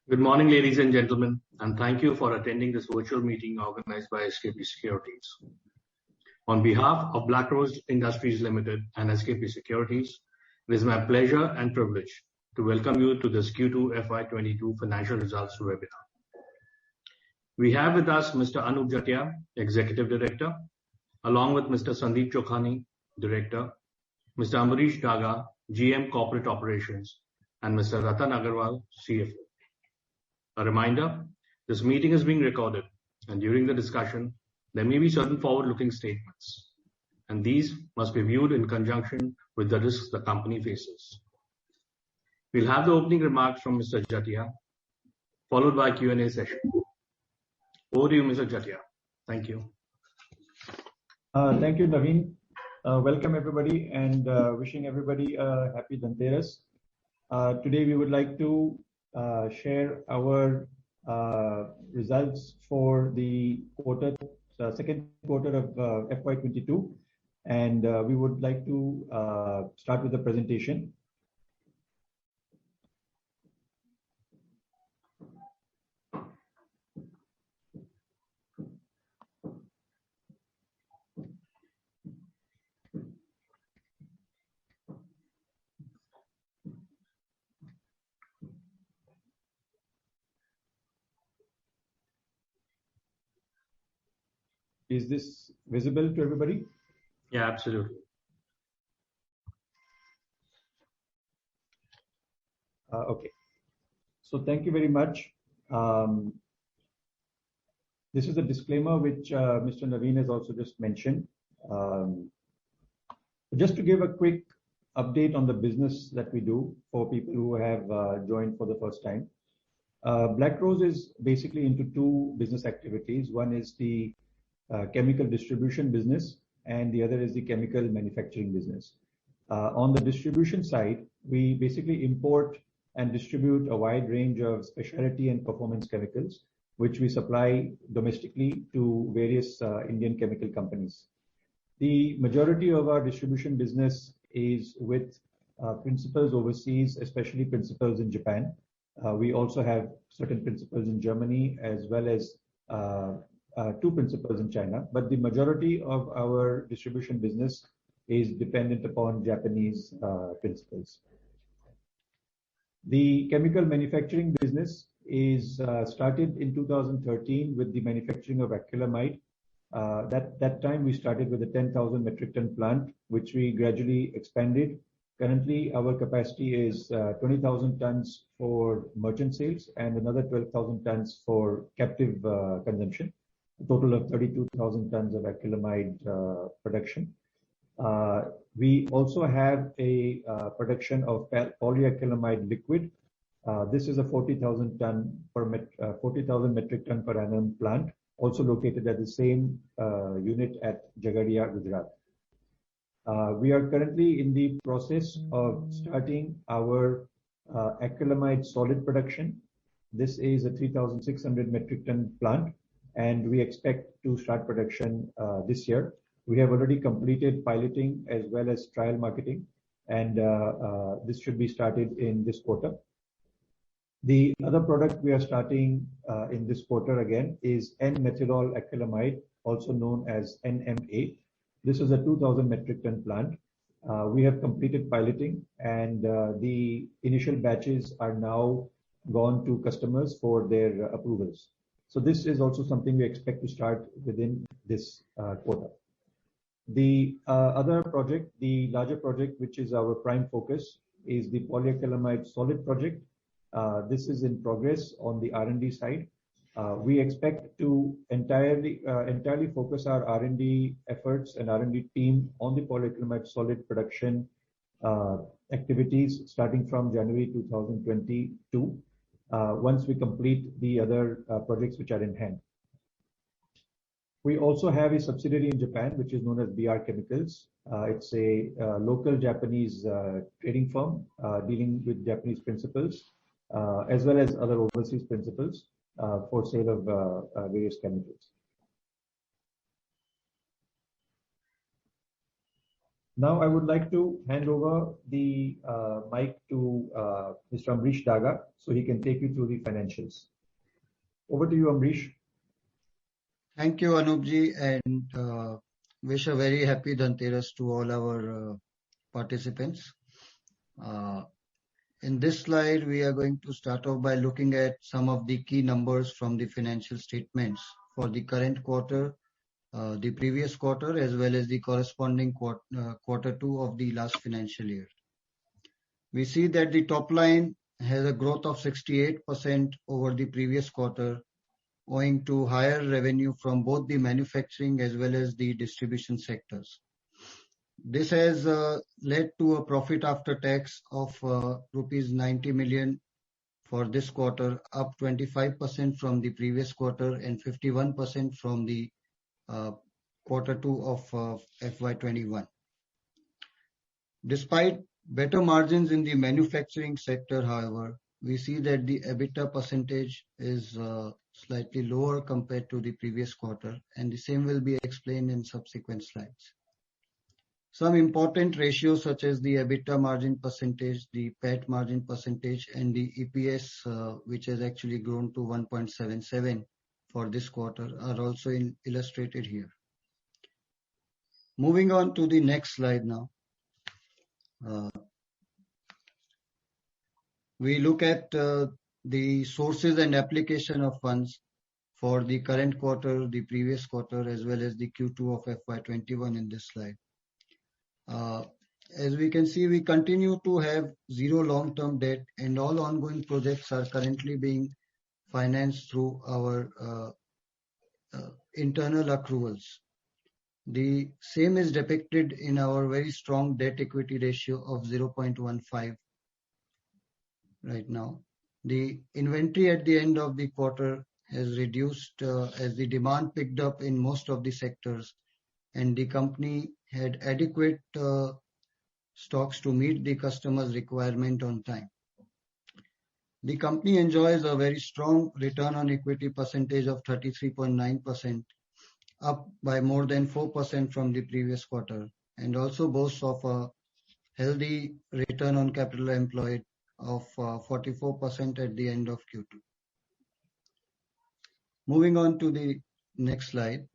Good morning, ladies and gentlemen, and thank you for attending this virtual meeting organized by SKP Securities. On behalf of Black Rose Industries Limited and SKP Securities, it is my pleasure and privilege to welcome you to this Q2 FY22 financial results webinar. We have with us Mr. Anup Jatia, Executive Director, along with Mr. Sandeep Chokhani, Director, Mr. Amrish Daga, GM Corporate Operations, and Mr. Ratan Agarwal, CFO. A reminder, this meeting is being recorded, and during the discussion, there may be certain forward-looking statements, and these must be viewed in conjunction with the risks the company faces. We'll have the opening remarks from Mr. Jatia, followed by a Q&A session. Over to you, Mr. Jatia. Thank you. Thank you, Naveen. Welcome everybody, and wishing everybody a happy Dhanteras. Today we would like to share our results for the second quarter of FY22, and we would like to start with the presentation. Is this visible to everybody? Yeah, absolutely. Okay. So thank you very much. This is a disclaimer which Mr. Naveen has also just mentioned. Just to give a quick update on the business that we do for people who have joined for the first time. Black Rose is basically into two business activities. One is the chemical distribution business, and the other is the chemical manufacturing business. On the distribution side, we basically import and distribute a wide range of specialty and performance chemicals, which we supply domestically to various Indian chemical companies. The majority of our distribution business is with principals overseas, especially principals in Japan. We also have certain principals in Germany, as well as two principals in China, but the majority of our distribution business is dependent upon Japanese principals. The chemical manufacturing business is started in 2013 with the manufacturing of acrylamide. That time we started with a 10,000 metric ton plant, which we gradually expanded. Currently, our capacity is 20,000 tons for merchant sales and another 12,000 tons for captive consumption. A total of 32,000 tons of acrylamide production. We also have a production of polyacrylamide liquid. This is a 40,000 metric ton per annum plant, also located at the same unit at Jagadia, Gujarat. We are currently in the process of starting our acrylamide solid production. This is a 3,600 metric ton plant, and we expect to start production this year. We have already completed piloting as well as trial marketing, and this should be started in this quarter. The other product we are starting in this quarter again is N-methyl acrylamide, also known as NMA. This is a 2,000 metric ton plant. We have completed piloting, and the initial batches are now gone to customers for their approvals. So this is also something we expect to start within this quarter. The other project, the larger project, which is our prime focus, is the polyacrylamide solid project. This is in progress on the R&D side. We expect to entirely focus our R&D efforts and R&D team on the polyacrylamide solid production activities starting from January 2022. Once we complete the other projects which are in hand. We also have a subsidiary in Japan, which is known as BR Chemicals. It's a local Japanese trading firm dealing with Japanese principals as well as other overseas principals for sale of various chemicals. Now I would like to hand over the mic to Mr. Amrish Daga so he can take you through the financials. Over to you, Amrish. Thank you, Anupji, and wish a very happy Dhanteras to all our participants. In this slide, we are going to start off by looking at some of the key numbers from the financial statements for the current quarter, the previous quarter, as well as the corresponding quarter two of the last financial year. We see that the top line has a growth of 68% over the previous quarter, owing to higher revenue from both the manufacturing as well as the distribution sectors. This has led to a profit after tax of rupees 90 million for this quarter, up 25% from the previous quarter and 51% from the quarter two of FY21. Despite better margins in the manufacturing sector, however, we see that the EBITDA percentage is slightly lower compared to the previous quarter, and the same will be explained in subsequent slides. Some important ratios such as the EBITDA margin percentage, the PAT margin percentage, and the EPS, which has actually grown to 1.77 for this quarter, are also illustrated here. Moving on to the next slide now. We look at the sources and application of funds for the current quarter, the previous quarter, as well as the Q2 of FY21 in this slide. As we can see, we continue to have zero long-term debt, and all ongoing projects are currently being financed through our internal accruals. The same is depicted in our very strong debt equity ratio of 0.15 right now. The inventory at the end of the quarter has reduced as the demand picked up in most of the sectors, and the company had adequate stocks to meet the customer's requirement on time. The company enjoys a very strong return on equity percentage of 33.9%, up by more than 4% from the previous quarter, and also boasts of a healthy return on capital employed of 44% at the end of Q2. Moving on to the next slide.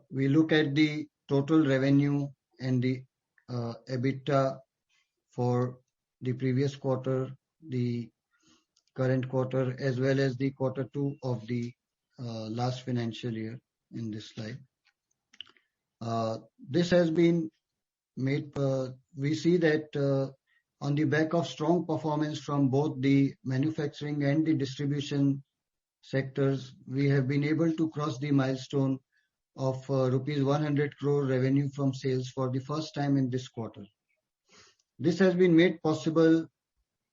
We look at the total revenue and the EBITDA for the previous quarter, the current quarter, as well as the quarter two of the last financial year in this slide. This has been made, we see that on the back of strong performance from both the manufacturing and the distribution sectors, we have been able to cross the milestone of rupees 100 crore revenue from sales for the first time in this quarter. This has been made possible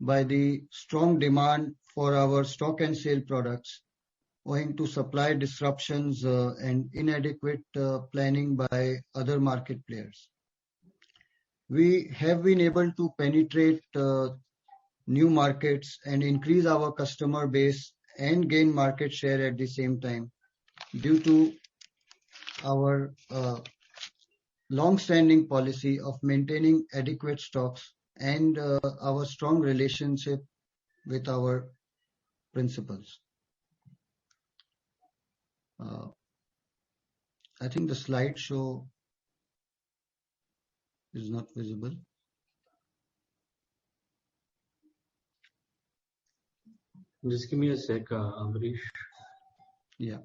by the strong demand for our stock and sale products, owing to supply disruptions and inadequate planning by other market players. We have been able to penetrate new markets and increase our customer base and gain market share at the same time due to our long-standing policy of maintaining adequate stocks and our strong relationship with our principals. I think the slideshow is not visible. Just give me a sec, Amrish. Yeah.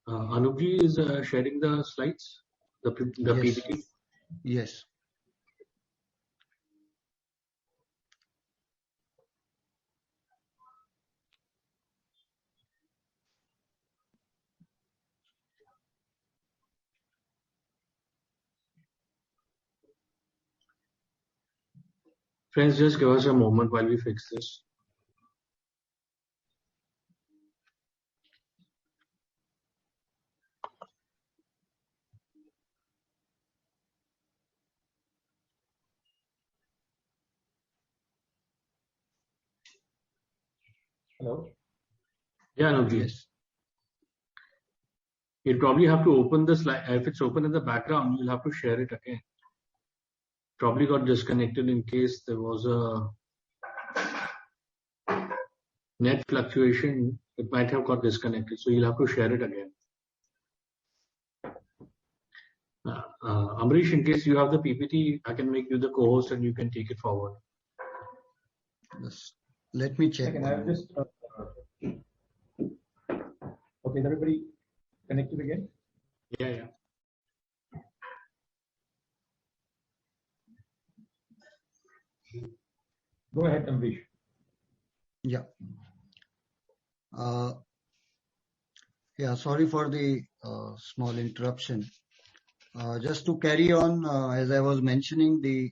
Anupji is sharing the slides, the PPT. Yes. Friends, just give us a moment while we fix this. Hello? Yeah, Anupji. Yes. You'll probably have to open the slide. If it's open in the background, you'll have to share it again. Probably got disconnected in case there was a net fluctuation. It might have got disconnected, so you'll have to share it again. Amrish, in case you have the PPT, I can make you the co-host and you can take it forward. Yes. Let me check. Can I just okay, is everybody connected again? Yeah. Go ahead, Amrish. Yeah. Yeah, sorry for the small interruption. Just to carry on, as I was mentioning, the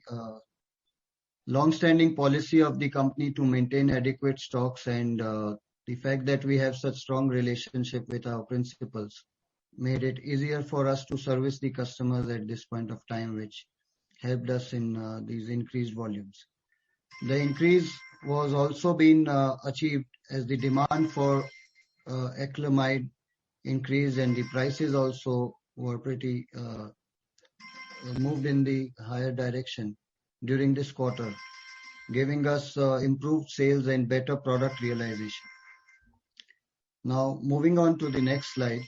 long-standing policy of the company to maintain adequate stocks and the fact that we have such strong relationship with our principals made it easier for us to service the customers at this point of time, which helped us in these increased volumes. The increase was also being achieved as the demand for acrylamide increased and the prices also were pretty moved in the higher direction during this quarter, giving us improved sales and better product realization. Now, moving on to the next slide.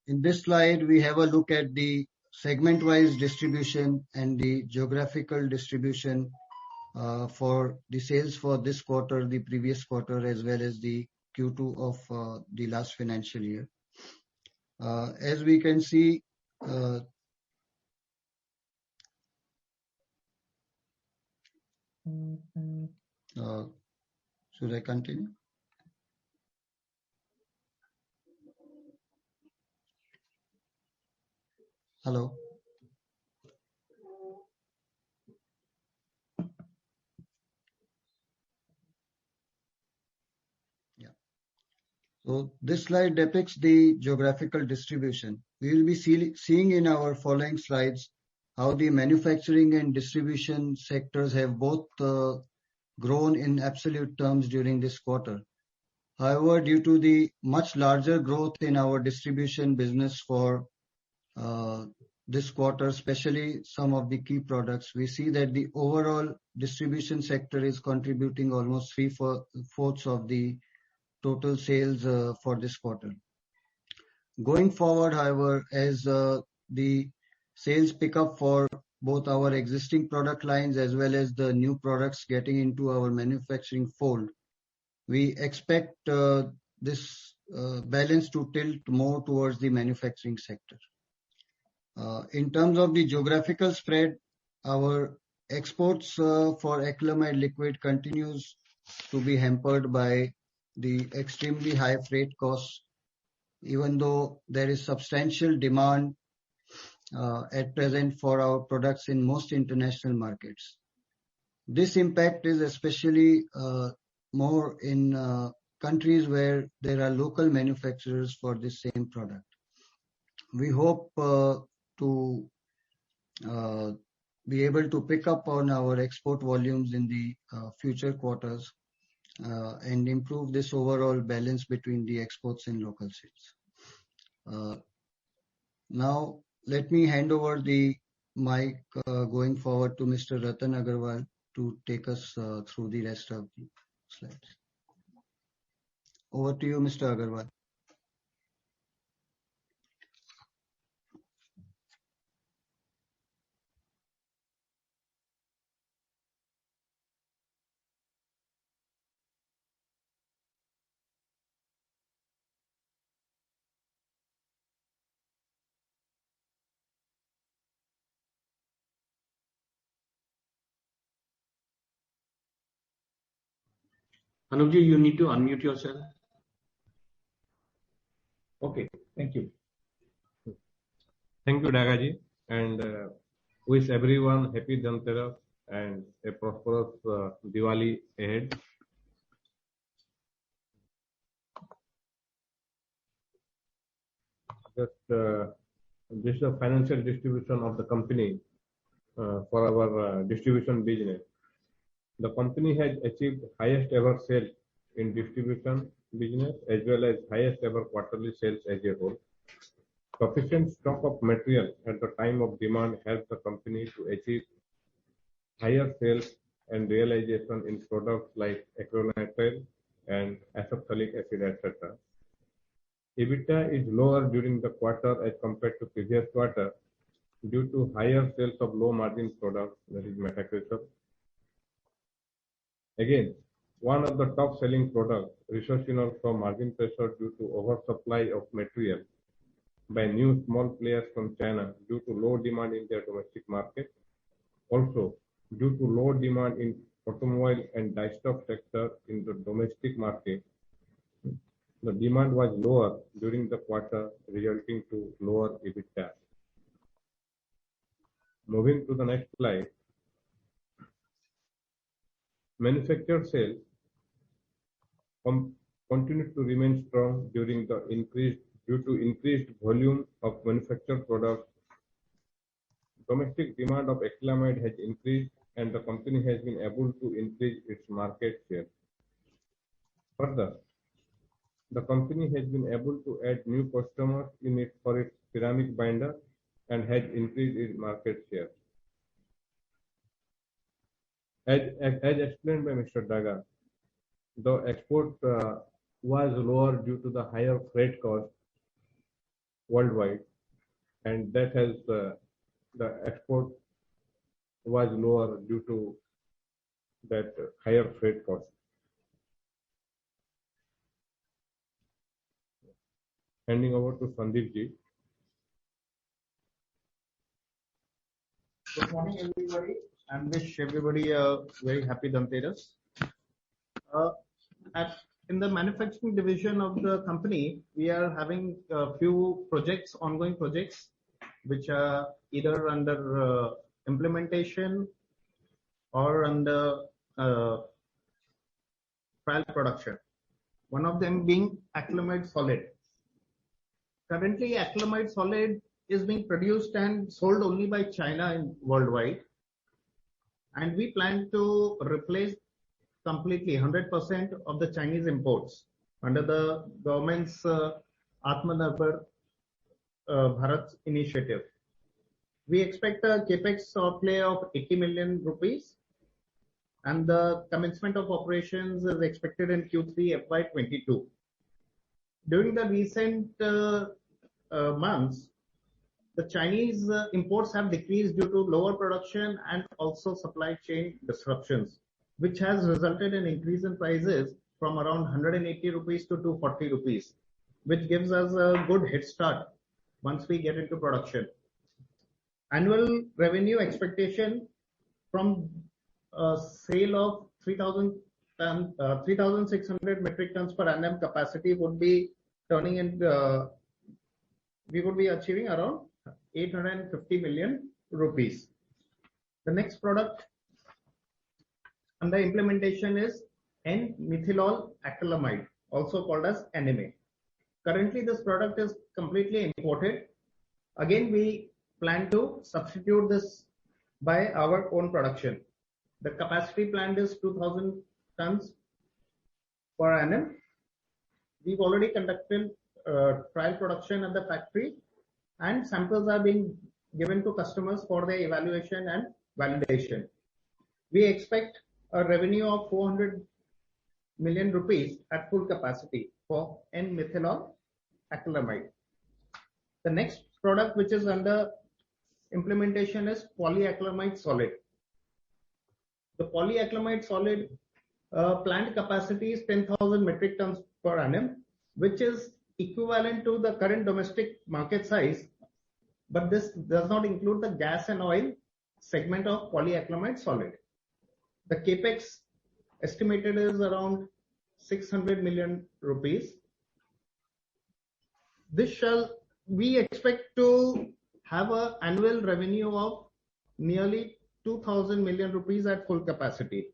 In this slide, we have a look at the segment-wise distribution and the geographical distribution for the sales for this quarter, the previous quarter, as well as the Q2 of the last financial year. As we can see, should I continue? Hello. Yeah. So this slide depicts the geographical distribution. We will be seeing in our following slides how the manufacturing and distribution sectors have both grown in absolute terms during this quarter. However, due to the much larger growth in our distribution business for this quarter, especially some of the key products, we see that the overall distribution sector is contributing almost 3/4 of the total sales for this quarter. Going forward, however, as the sales pick up for both our existing product lines as well as the new products getting into our manufacturing fold, we expect this balance to tilt more towards the manufacturing sector. In terms of the geographical spread, our exports for acrylamide liquid continues to be hampered by the extremely high freight costs, even though there is substantial demand at present for our products in most international markets. This impact is especially more in countries where there are local manufacturers for the same product. We hope to be able to pick up on our export volumes in the future quarters and improve this overall balance between the exports and local sales. Now, let me hand over the mic going forward to Mr. Ratan Agarwal to take us through the rest of the slides. Over to you, Mr. Agarwal. Anupji, you need to unmute yourself. Okay, thank you. Thank you, Dagaji, and wish everyone happy Dhanteras and a prosperous Diwali ahead. This is a financial distribution of the company for our distribution business. The company has achieved highest ever sales in distribution business as well as highest ever quarterly sales as a whole. Sufficient stock of material at the time of demand helped the company to achieve higher sales and realization in products like acrylonitrile and ascophthalic acid, etc. EBITDA is lower during the quarter as compared to previous quarter due to higher sales of low margin products, that is metacresol. Again, one of the top selling products, Resorcinol, saw margin pressure due to oversupply of material by new small players from China due to low demand in their domestic market. Also, due to low demand in automobile and dyestuff sector in the domestic market, the demand was lower during the quarter, resulting to lower EBITDA. Moving to the next slide. Manufactured sales continued to remain strong due to increased volume of manufactured products. Domestic demand of acrylamide has increased and the company has been able to increase its market share. Further, the company has been able to add new customers for its ceramic binder and has increased its market share. As explained by Mr. Daga, the export was lower due to the higher freight cost worldwide, and that has the export was lower due to that higher freight cost. Handing over to Sandeep ji. Good morning, everybody, and wish everybody a very happy Dhanteras. In the manufacturing division of the company, we are having a few projects, ongoing projects, which are either under implementation or under trial production. One of them being acrylamide solid. Currently, acrylamide solid is being produced and sold only by China worldwide, and we plan to replace completely 100% of the Chinese imports under the government's Atmanirbhar Bharat initiative. We expect a capex outlay of 80 million rupees, and the commencement of operations is expected in Q3 FY22. During the recent months, the Chinese imports have decreased due to lower production and also supply chain disruptions, which has resulted in increase in prices from around 180 rupees to 240 rupees, which gives us a good head start once we get into production. Annual revenue expectation from sale of 3,600 metric tons per annum capacity would be turning into, we would be achieving around 850 million rupees. The next product under implementation is N-methylol acrylamide, also called as NMA. Currently, this product is completely imported. Again, we plan to substitute this by our own production. The capacity planned is 2,000 tons per annum. We've already conducted trial production at the factory, and samples are being given to customers for their evaluation and validation. We expect a revenue of 400 million rupees at full capacity for N-methylol acrylamide. The next product which is under implementation is polyacrylamide solid. The polyacrylamide solid plant capacity is 10,000 metric tons per annum, which is equivalent to the current domestic market size, but this does not include the gas and oil segment of polyacrylamide solid. The capex estimated is around 600 million rupees. We expect to have an annual revenue of nearly 2,000 million rupees at full capacity.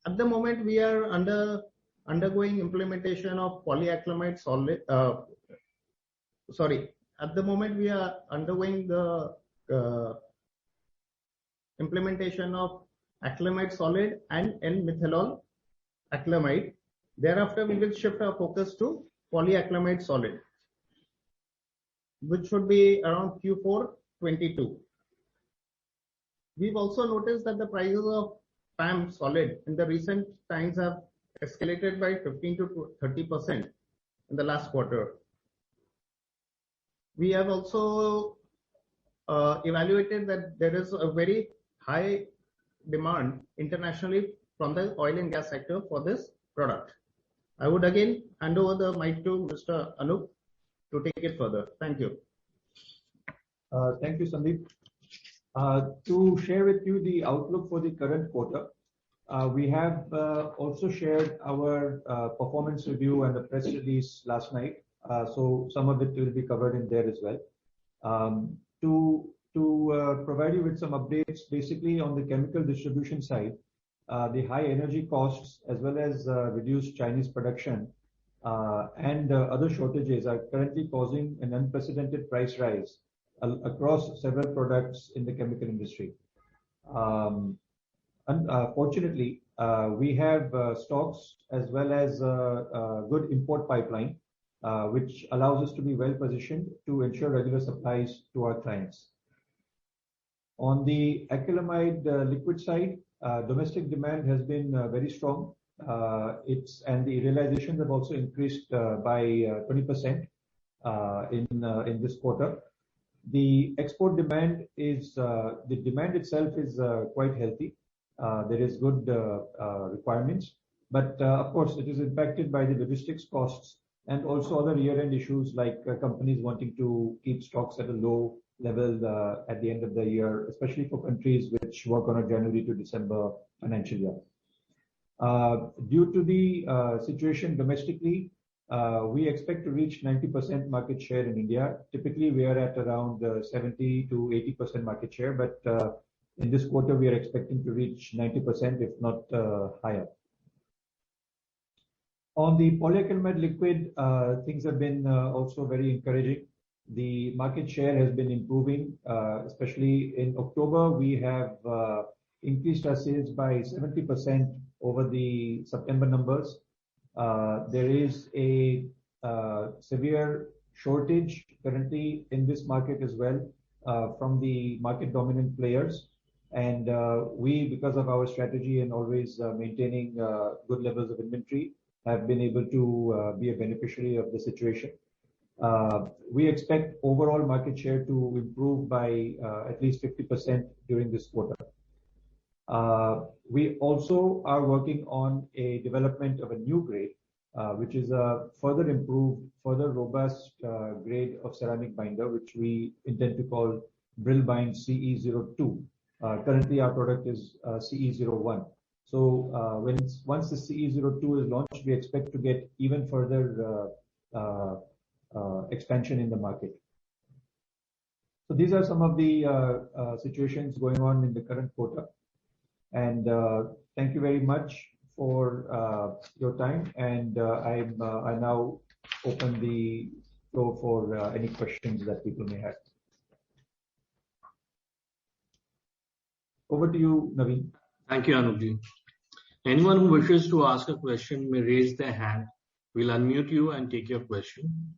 At the moment, we are undergoing implementation of polyacrylamide solid. At the moment, we are undergoing the implementation of acrylamide solid and N-methylol acrylamide. Thereafter, we will shift our focus to polyacrylamide solid, which should be around Q4 22. We've also noticed that the prices of PAM solid in the recent times have escalated by 15 to 30% in the last quarter. We have also evaluated that there is a very high demand internationally from the oil and gas sector for this product. I would again hand over the mic to Mr. Anup to take it further. Thank you. Thank you, Sandeep. To share with you the outlook for the current quarter, we have also shared our performance review and the press release last night. So some of it will be covered in there as well. To provide you with some updates, basically on the chemical distribution side, the high energy costs as well as reduced Chinese production and other shortages are currently causing an unprecedented price rise across several products in the chemical industry. Fortunately, we have stocks as well as a good import pipeline, which allows us to be well positioned to ensure regular supplies to our clients. On the acrylamide liquid side, domestic demand has been very strong. And the realizations have also increased by 20% in this quarter. The export demand is the demand itself is quite healthy. There is good requirements, but of course it is impacted by the logistics costs and also other year-end issues like companies wanting to keep stocks at a low level at the end of the year, especially for countries which work on a January to December financial year. Due to the situation domestically, we expect to reach 90% market share in India. Typically, we are at around 70 to 80% market share, but in this quarter, we are expecting to reach 90%, if not higher. On the polyacrylamide liquid, things have been also very encouraging. The market share has been improving, especially in October. We have increased our sales by 70% over the September numbers. There is a severe shortage currently in this market as well from the market dominant players. And we, because of our strategy and always maintaining good levels of inventory, have been able to be a beneficiary of the situation. We expect overall market share to improve by at least 50% during this quarter. We also are working on a development of a new grade, which is a further improved, further robust grade of ceramic binder, which we intend to call Brilbind CE02. Currently, our product is CE01. So once the CE02 is launched, we expect to get even further expansion in the market. So these are some of the situations going on in the current quarter. And thank you very much for your time. And I now open the floor for any questions that people may have. Over to you, Naveen. Thank you, Anupji. Anyone who wishes to ask a question may raise their hand. We'll unmute you and take your question.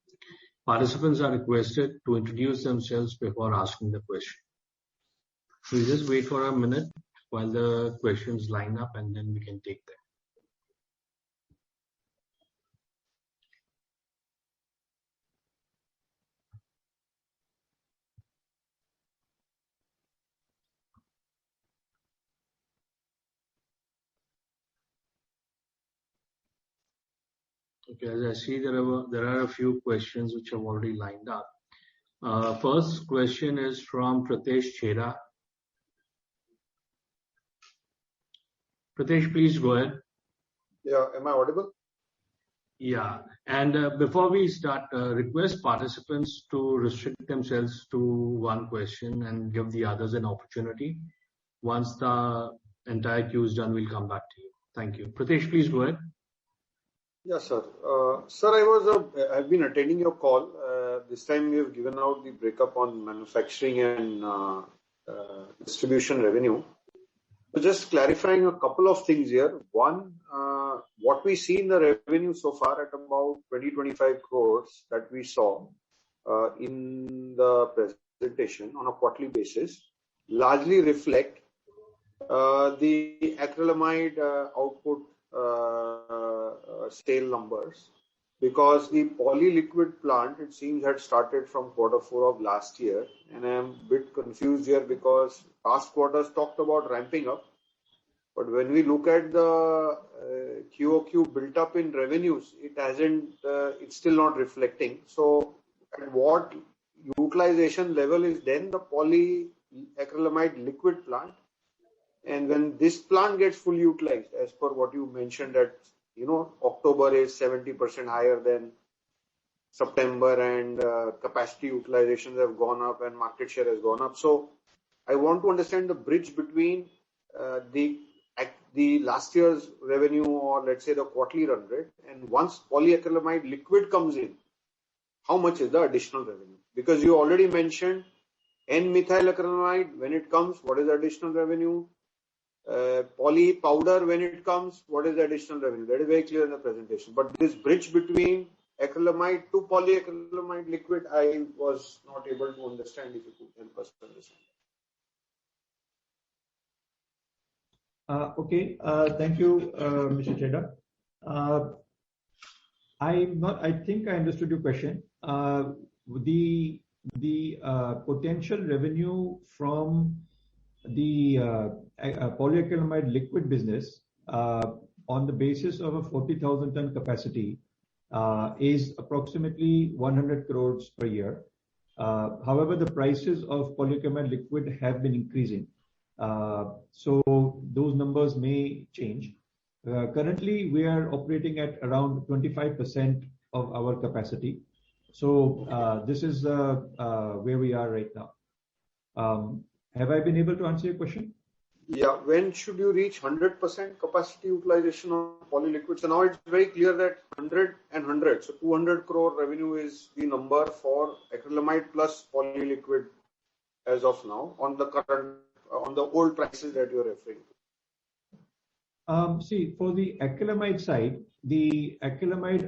Participants are requested to introduce themselves before asking the question. We'll just wait for a minute while the questions line up, and then we can take them. Okay, as I see, there are a few questions which have already lined up. First question is from Pratesh Chheda. Pratesh, please go ahead. Yeah, am I audible? Yeah, and before we start, request participants to restrict themselves to one question and give the others an opportunity. Once the entire queue is done, we'll come back to you. Thank you. Pratesh, please go ahead. Yes, sir. Sir, I've been attending your call. This time you have given out the breakup on manufacturing and distribution revenue. So just clarifying a couple of things here. One, what we see in the revenue so far at about 20-25 crores that we saw in the presentation on a quarterly basis largely reflect the acrylamide output sale numbers, because the polyliquid plant, it seems, had started from Q4 of last year, and I am a bit confused here because past quarters talked about ramping up, but when we look at the QOQ built up in revenues, it hasn't. It's still not reflecting. So, at what utilization level is then the polyacrylamide liquid plant? And when this plant gets fully utilized, as per what you mentioned, that October is 70% higher than September, and capacity utilizations have gone up and market share has gone up. So I want to understand the bridge between the last year's revenue, or let's say the quarterly run rate, and once polyacrylamide liquid comes in, how much is the additional revenue? Because you already mentioned N-methyl acrylamide, when it comes, what is the additional revenue? Poly powder, when it comes, what is the additional revenue? That is very clear in the presentation. But this bridge between acrylamide to polyacrylamide liquid, I was not able to understand. If you could help us understand. Okay. Thank you, Mr. Chedda. I think I understood your question. The potential revenue from the polyacrylamide liquid business on the basis of a 40,000 ton capacity is approximately 100 crores per year. However, the prices of polyacrylamide liquid have been increasing. So those numbers may change. Currently, we are operating at around 25% of our capacity. So this is where we are right now. Have I been able to answer your question? Yeah. When should you reach 100% capacity utilization of polyliquid? So now it's very clear that 100 and 100. So 200 crore revenue is the number for acrylamide plus polyliquid as of now on the old prices that you're referring to. See, for the acrylamide side,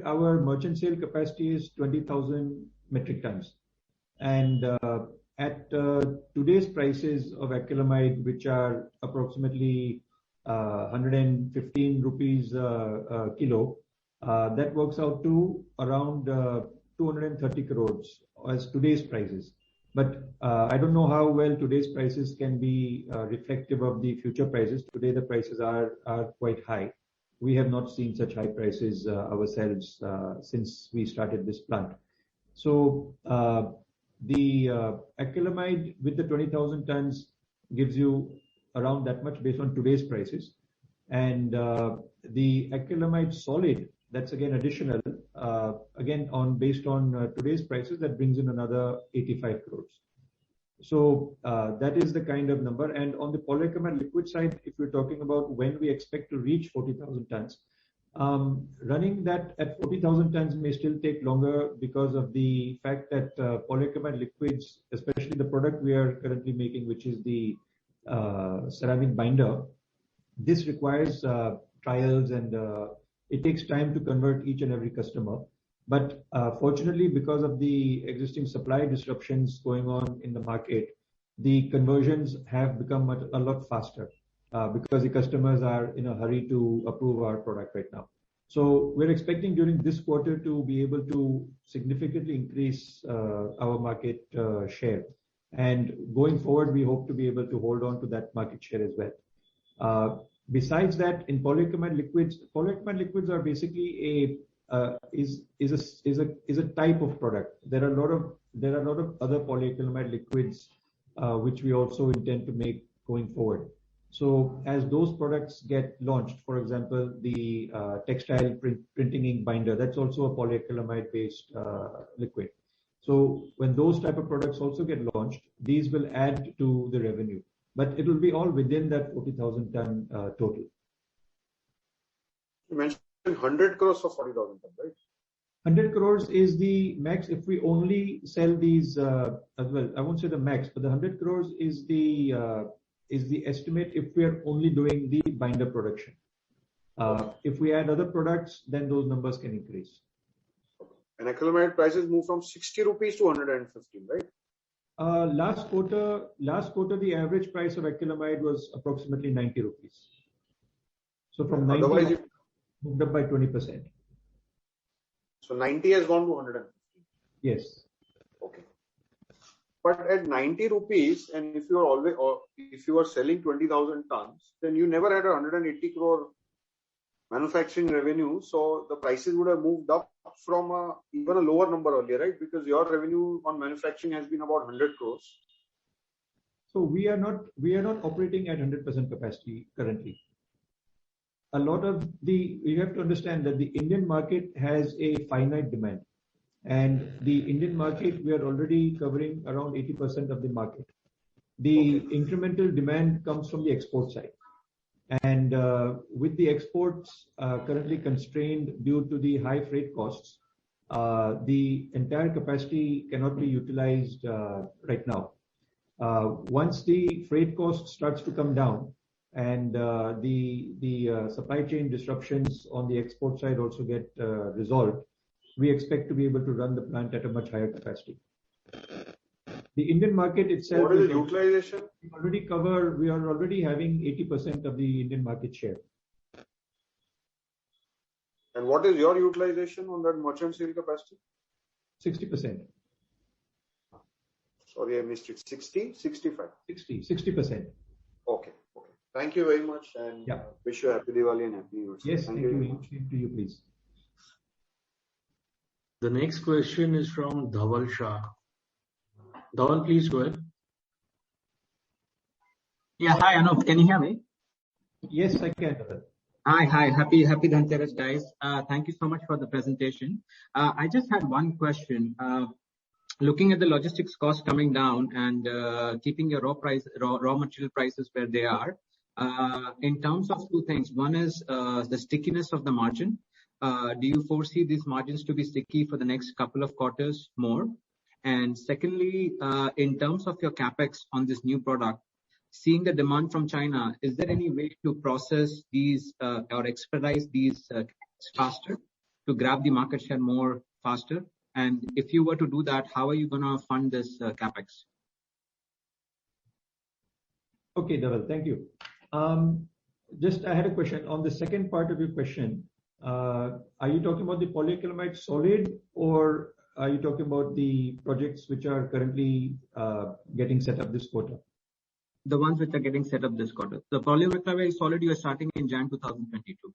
our merchant sale capacity is 20,000 metric tons. And at today's prices of acrylamide, which are approximately 115 rupees a kilo, that works out to around 230 crores as today's prices. But I don't know how well today's prices can be reflective of the future prices. Today the prices are quite high. We have not seen such high prices ourselves since we started this plant. So the acrylamide with the 20,000 tons gives you around that much based on today's prices. And the acrylamide solid, that's again additional, again based on today's prices, that brings in another 85 crores. So that is the kind of number. And on the polyacrylamide liquid side, if we're talking about when we expect to reach 40,000 tons, running that at 40,000 tons may still take longer because of the fact that polyacrylamide liquids, especially the product we are currently making, which is the ceramic binder, this requires trials, and it takes time to convert each and every customer. But fortunately, because of the existing supply disruptions going on in the market, the conversions have become a lot faster because the customers are in a hurry to approve our product right now. So we're expecting during this quarter to be able to significantly increase our market share. And going forward, we hope to be able to hold on to that market share as well. Besides that, in polyacrylamide liquids are basically is a type of product. There are a lot of other polyacrylamide liquids which we also intend to make going forward. So as those products get launched, for example, the textile printing ink binder, that's also a polyacrylamide based liquid. So when those type of products also get launched, these will add to the revenue, but it will be all within that 40,000 ton total. You mentioned 100 crores for 40,000 tons, right? 100 crores is the max if we only sell these as well. I won't say the max, but the 100 crores is the estimate if we are only doing the binder production. If we add other products, then those numbers can increase. And acrylamide prices move from 60 rupees to 115, right? Last quarter, the average price of acrylamide was approximately 90 rupees. So from 90, Otherwise it moved up by 20%. So 90 has gone to 115. Yes. Okay. But at 90 rupees, and if you are always, or if you are selling 20,000 tons, then you never had a 180 crore manufacturing revenue. So the prices would have moved up from even a lower number earlier, right? Because your revenue on manufacturing has been about 100 crores. So we are not operating at 100% capacity currently. You have to understand that the Indian market has a finite demand, and the Indian market, we are already covering around 80% of the market. The incremental demand comes from the export side. And with the exports currently constrained due to the high freight costs, the entire capacity cannot be utilized right now. Once the freight cost starts to come down and the supply chain disruptions on the export side also get resolved, we expect to be able to run the plant at a much higher capacity. The Indian market itself. What is the utilization? We are already having 80% of the Indian market share. And what is your utilization on that merchant sale capacity? 60%. Sorry, I missed it. 60, 65? 60%. Okay. Thank you very much, and wish you a happy Diwali and happy New Year. Yes, thank you. Same to you, please. The next question is from Dhaval Shah. Dhaval, please go ahead. Yeah, hi, Anup. Can you hear me? Yes, I can, Dhaval. Hi. Happy Dhanteras, guys. Thank you so much for the presentation. I just had one question. Looking at the logistics costs coming down and keeping your raw material prices where they are, in terms of two things. One is the stickiness of the margin. Do you foresee these margins to be sticky for the next couple of quarters more? And secondly, in terms of your CapEx on this new product, seeing the demand from China, is there any way to process these or expedite these faster to grab the market share more faster? And if you were to do that, how are you going to fund this CapEx? Okay, Dhaval, thank you. I had a question. On the second part of your question, are you talking about the polyacrylamide solid, or are you talking about the projects which are currently getting set up this quarter? The ones which are getting set up this quarter. The polyacrylamide solid you are starting in Jan 2022.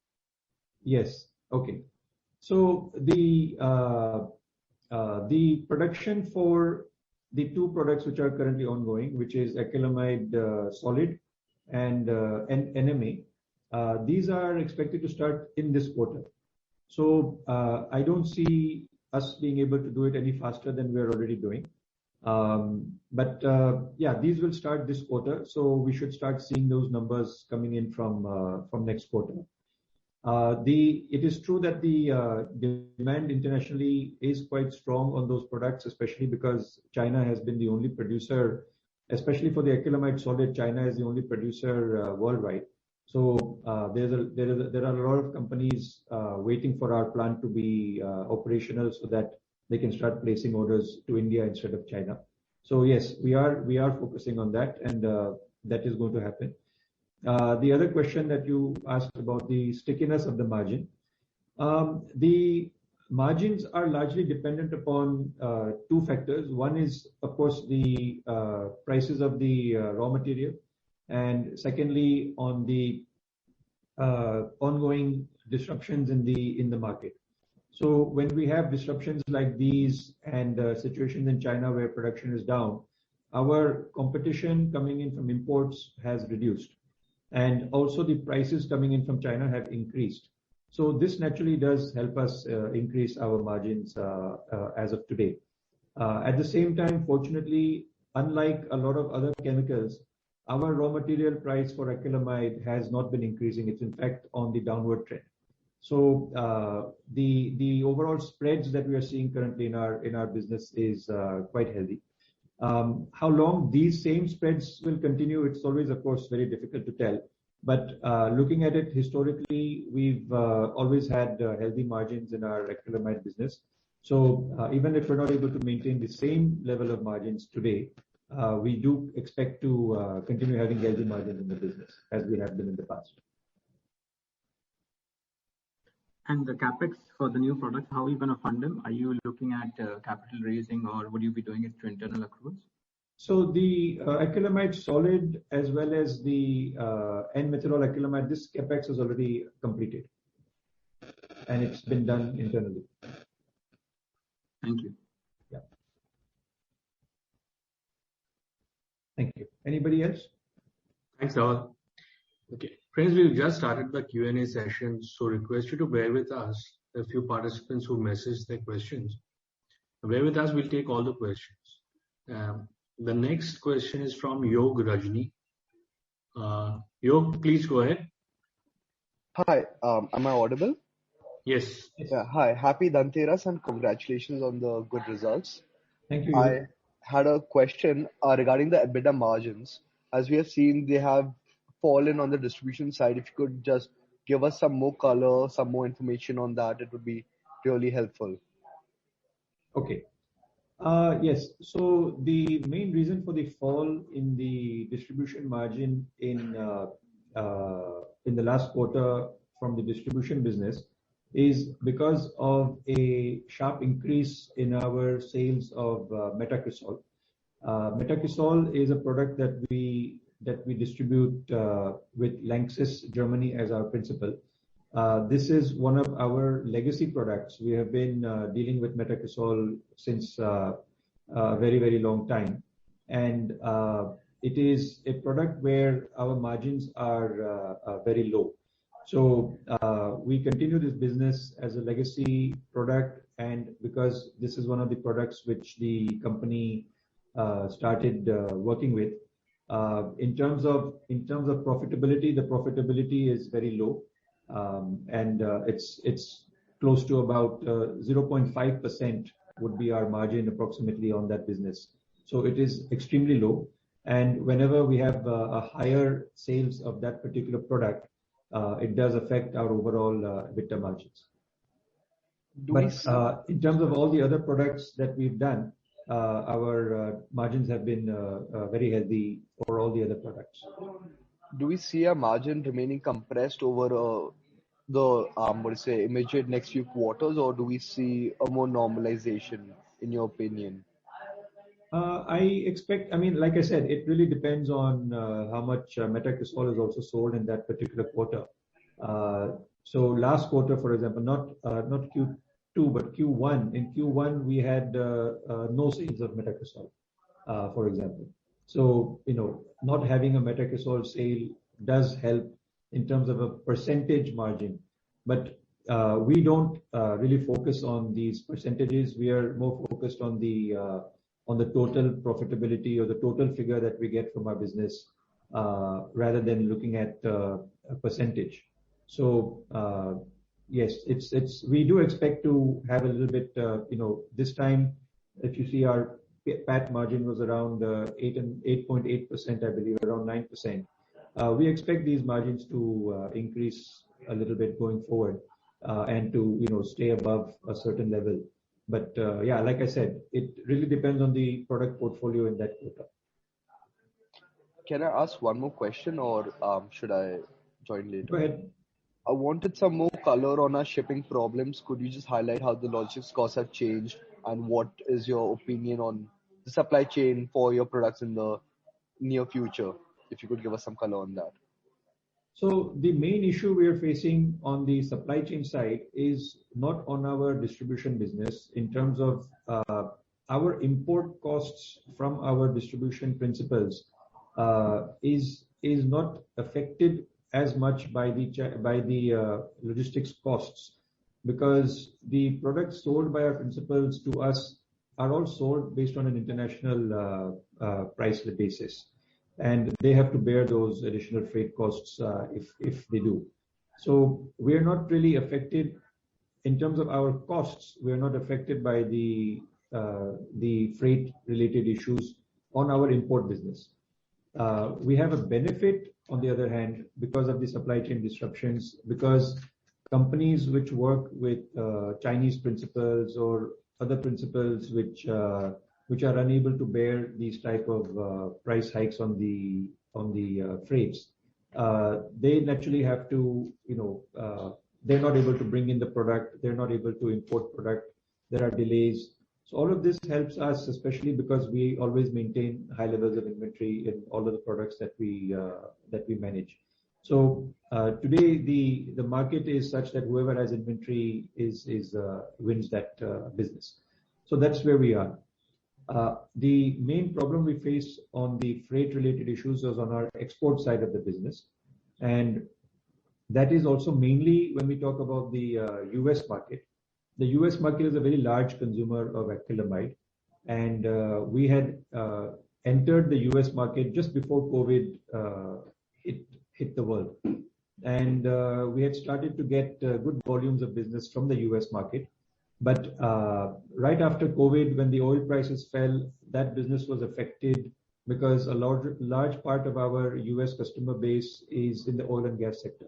Yes. Okay. So the production for the two products which are currently ongoing, which is acrylamide solid and NMA, these are expected to start in this quarter. So I don't see us being able to do it any faster than we are already doing. These will start this quarter, so we should start seeing those numbers coming in from next quarter. It is true that the demand internationally is quite strong on those products, especially because China has been the only producer, especially for the acrylamide solid. China is the only producer worldwide. So there are a lot of companies waiting for our plant to be operational so that they can start placing orders to India instead of China. So yes, we are focusing on that, and that is going to happen. The other question that you asked about the stickiness of the margin. The margins are largely dependent upon two factors. One is, of course, the prices of the raw material, and secondly, on the ongoing disruptions in the market. So when we have disruptions like these and situations in China where production is down, our competition coming in from imports has reduced, and also the prices coming in from China have increased. So this naturally does help us increase our margins as of today. At the same time, fortunately, unlike a lot of other chemicals, our raw material price for acrylamide has not been increasing. It's in fact on the downward trend. So the overall spreads that we are seeing currently in our business is quite healthy. How long these same spreads will continue, it's always, of course, very difficult to tell. Looking at it historically, we've always had healthy margins in our acrylamide business. Even if we're not able to maintain the same level of margins today, we do expect to continue having healthy margins in the business as we have been in the past. The CapEx for the new products, how are you gonna fund them? Are you looking at capital raising, or would you be doing it through internal accruals? The acrylamide solid as well as the N-methanol acrylamide, this CapEx is already completed, and it's been done internally. Thank you. Yeah. Thank you. Anybody else? Thanks, Dhaval. Okay. Friends, we've just started the Q&A session, so request you to bear with us. There are a few participants who messaged their questions. Bear with us, we'll take all the questions. The next question is from Yog Rajni. Yog, please go ahead. Hi, am I audible? Yes. Yeah. Hi. Happy Dhanteras and congratulations on the good results. Thank you. I had a question regarding the EBITDA margins. As we have seen, they have fallen on the distribution side. If you could just give us some more color, some more information on that, it would be really helpful. Okay. Yes. The main reason for the fall in the distribution margin in the last quarter from the distribution business is because of a sharp increase in our sales of Metacresol. Metacresol is a product that we distribute with Lanxess Germany as our principal. This is one of our legacy products. We have been dealing with Metacresol since a very, very long time. It is a product where our margins are very low. We continue this business as a legacy product, and because this is one of the products which the company started working with. In terms of profitability, the profitability is very low. It's close to about 0.5% would be our margin approximately on that business. It is extremely low. Whenever we have a higher sales of that particular product, it does affect our overall EBITDA margins. In terms of all the other products that we've done, our margins have been very healthy for all the other products. Do we see a margin remaining compressed over the immediate next few quarters, or do we see a more normalization in your opinion? I mean, like I said, it really depends on how much Metacresol is also sold in that particular quarter. Last quarter, for example, not Q2, but Q1. In Q1, we had no sales of Metacresol, for example. You know, not having a Metacresol sale does help in terms of a percentage margin. We don't really focus on these percentages. We are more focused on the total profitability or the total figure that we get from our business, rather than looking at a percentage. Yes, we do expect to have a little bit, you know, this time, if you see our PAT margin was around 8.8%, I believe, around 9%. We expect these margins to increase a little bit going forward, and to, you know, stay above a certain level. Yeah, like I said, it really depends on the product portfolio in that quarter. Can I ask one more question, or should I join later? Go ahead. I wanted some more color on our shipping problems. Could you just highlight how the logistics costs have changed, and what is your opinion on the supply chain for your products in the near future? If you could give us some color on that. The main issue we are facing on the supply chain side is not on our distribution business in terms of our import costs from our distribution principals is not affected as much by the logistics costs, because the products sold by our principals to us are all sold based on an international price basis, and they have to bear those additional freight costs if they do. We are not really affected in terms of our costs. We are not affected by the freight related issues on our import business. We have a benefit, on the other hand, because of the supply chain disruptions, because companies which work with Chinese principals or other principals which are unable to bear these type of price hikes on the freights, they naturally have to, they're not able to bring in the product, they're not able to import product, there are delays. So all of this helps us, especially because we always maintain high levels of inventory in all of the products that we manage. So today the market is such that whoever has inventory wins that business. So that's where we are. The main problem we face on the freight related issues is on our export side of the business, and that is also mainly when we talk about the US market. The US market is a very large consumer of acrylamide, and we had entered the US market just before COVID hit the world. And we had started to get good volumes of business from the US market. But right after COVID, when the oil prices fell, that business was affected because a large part of our US customer base is in the oil and gas sector.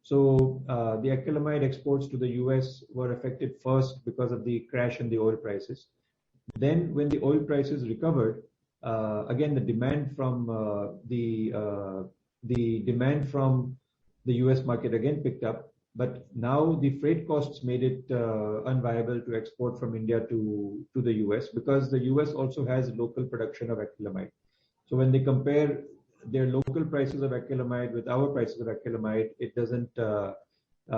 So the acrylamide exports to the US were affected first because of the crash in the oil prices. Then when the oil prices recovered, again the demand from the US market again picked up. But now the freight costs made it unviable to export from India to the US, because the US also has local production of acrylamide. So when they compare their local prices of acrylamide with our prices of acrylamide, it doesn't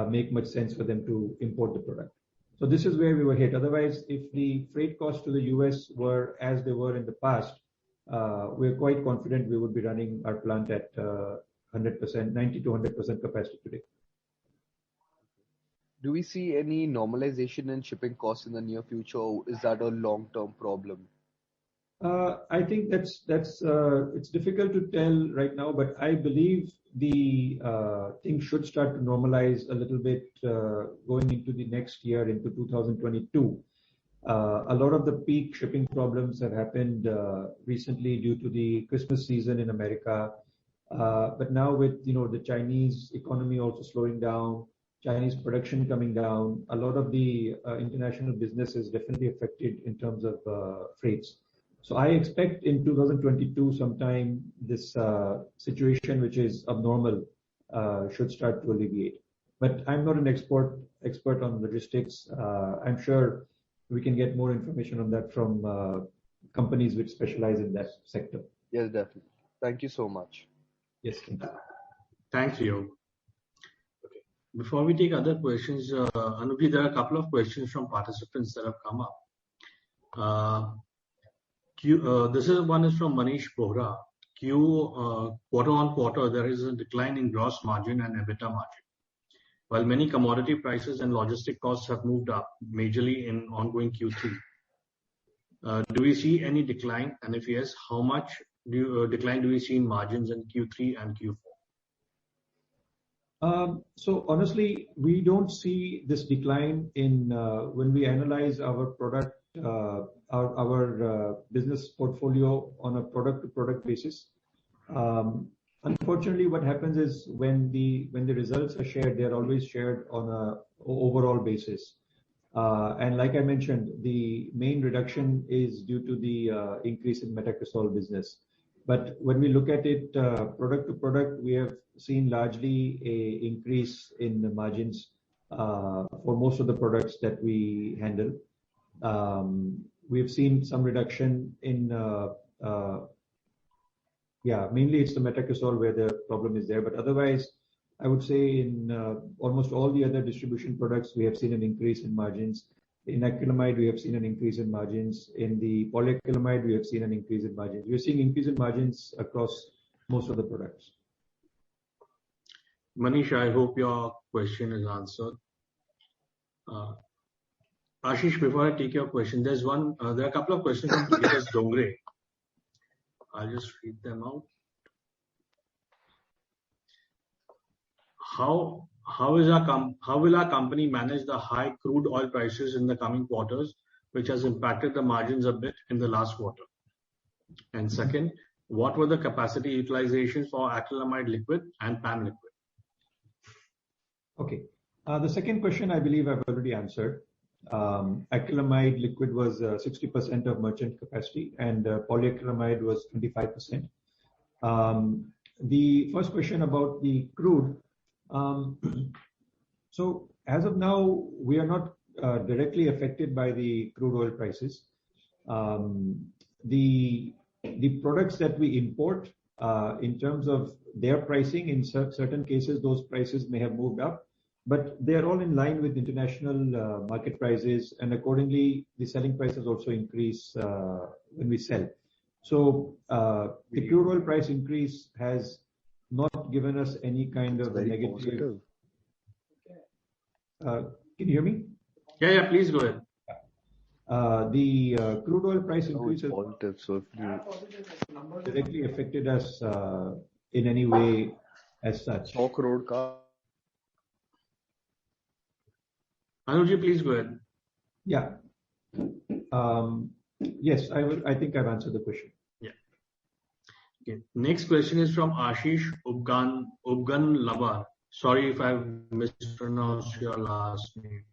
make much sense for them to import the product. So this is where we were hit. Otherwise, if the freight costs to the US were as they were in the past, we're quite confident we would be running our plant at 100%, 90 to 100% capacity today. Do we see any normalization in shipping costs in the near future, or is that a long-term problem? I think that's it's difficult to tell right now, but I believe the things should start to normalize a little bit going into the next year, into 2022. A lot of the peak shipping problems have happened recently due to the Christmas season in America. But now with the Chinese economy also slowing down, Chinese production coming down, a lot of the international business is definitely affected in terms of freights. So I expect in 2022 sometime this situation, which is abnormal, should start to alleviate. But I'm not an expert on logistics. I'm sure we can get more information on that from companies which specialize in that sector. Yes, definitely. Thank you so much. Yes, thank you. Thanks, Leo. Okay. Before we take other questions, Anupi, there are a couple of questions from participants that have come up. This one is from Manish Bohra. Quarter on quarter, there is a decline in gross margin and EBITDA margin. While many commodity prices and logistic costs have moved up majorly in ongoing Q3, do we see any decline? And if yes, how much decline do we see in margins in Q3 and Q4? So honestly, we don't see this decline in when we analyze our product, our business portfolio on a product-to-product basis. Unfortunately, what happens is when the results are shared, they are always shared on a overall basis. And like I mentioned, the main reduction is due to the increase in metacresol business. But when we look at it product to product, we have seen largely a increase in the margins for most of the products that we handle. We've seen some reduction in mainly it's the metacresol where the problem is there. But otherwise, I would say in almost all the other distribution products, we have seen an increase in margins. In acrylamide, we have seen an increase in margins. In the polyacrylamide, we have seen an increase in margins. We're seeing increase in margins across most of the products. Manish, I hope your question is answered. Ashish, before I take your question, there are a couple of questions from Vikas Dongre. I'll just read them out. How will our company manage the high crude oil prices in the coming quarters, which has impacted the margins a bit in the last quarter? And second, What were the capacity utilizations for acrylamide liquid and PAM liquid? Okay. The second question, I believe I've already answered. Acrylamide liquid was 60% of merchant capacity, and polyacrylamide was 25%. The first question about the crude. So as of now, we are not directly affected by the crude oil prices. The products that we import, in terms of their pricing, in certain cases, those prices may have moved up, but they are all in line with international market prices, and accordingly, the selling prices also increase when we sell. So the crude oil price increase has not given us any kind of a negative. Can you hear me? Yeah, please go ahead. The crude oil price increase has positive, so if you directly affected us in any way as such. Anuj, please go ahead. Yeah. Yes, I think I've answered the question. Yeah. Okay. Next question is from Ashish Ubgan Labar. Sorry if I've mispronounced your last name.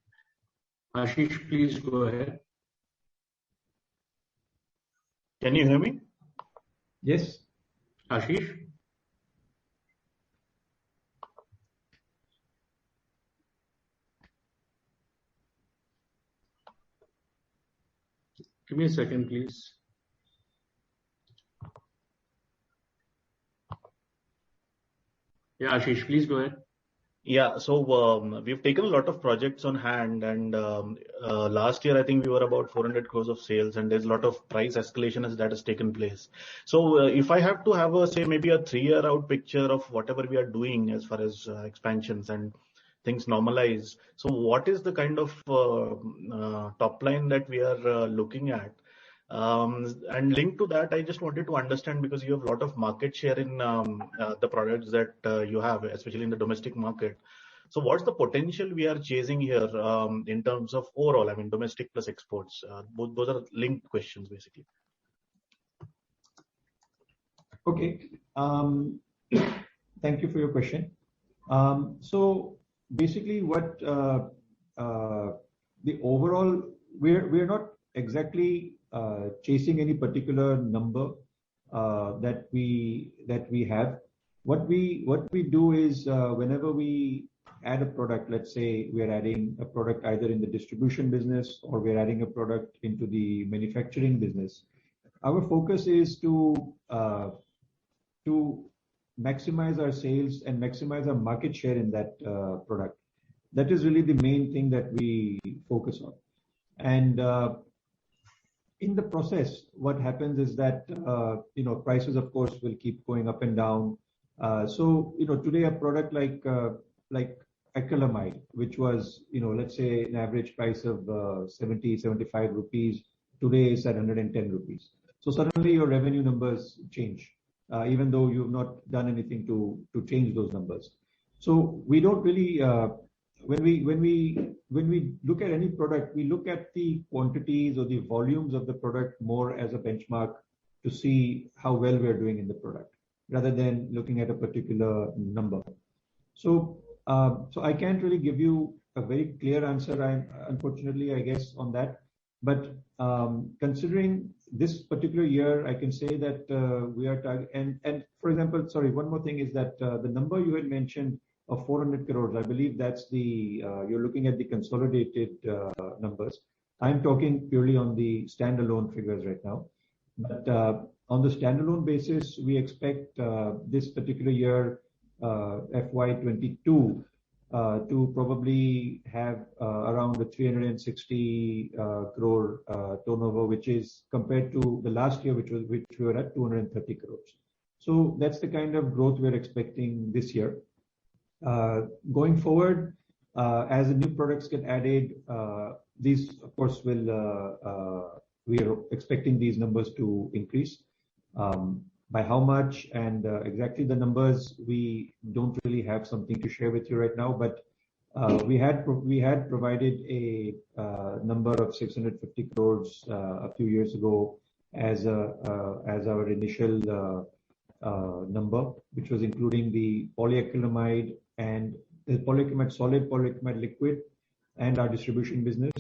Ashish, please go ahead. Can you hear me? Yes. Ashish? Give me a second, please. Yeah, Ashish, please go ahead. Yeah. So we've taken a lot of projects on hand, and last year I think we were about 400 crores of sales, and there's a lot of price escalation that has taken place. So if I have to have say maybe a 3-year out picture of whatever we are doing as far as expansions and things normalize, so what is the kind of top line that we are looking at? And linked to that, I just wanted to understand, because you have a lot of market share in the products that you have, especially in the domestic market. So what's the potential we are chasing here in terms of overall, I mean, domestic plus exports? Those are linked questions, basically. Okay. Thank you for your question. So basically, what the overall, we're not exactly chasing any particular number that we have. What we do is, whenever we add a product, let's say we are adding a product either in the distribution business or we're adding a product into the manufacturing business, our focus is to maximize our sales and maximize our market share in that product. That is really the main thing that we focus on. And in the process, what happens is that prices, of course, will keep going up and down. So today a product like acrylamide, which was let's say an average price of 70-75 rupees, today is at 110 rupees. So suddenly your revenue numbers change, even though you've not done anything to change those numbers. So we don't really when we look at any product, we look at the quantities or the volumes of the product more as a benchmark to see how well we are doing in the product, rather than looking at a particular number. So I can't really give you a very clear answer, unfortunately, I guess, on that. But considering this particular year, I can say that we are targeting. And for example, sorry, one more thing is that the number you had mentioned of 400 crores, I believe that's you're looking at the consolidated numbers. I'm talking purely on the standalone figures right now. But on the standalone basis, we expect this particular year, FY22, to probably have around the 360 crore turnover, which is compared to the last year, which we were at 230 crores. So that's the kind of growth we're expecting this year. Going forward, as the new products get added, these, of course, we are expecting these numbers to increase. By how much and exactly the numbers, we don't really have something to share with you right now. But we had provided a number of 650 crores a few years ago, as our initial number, which was including the polyacrylamide and the polyacrylamide solid, polyacrylamide liquid, and our distribution business.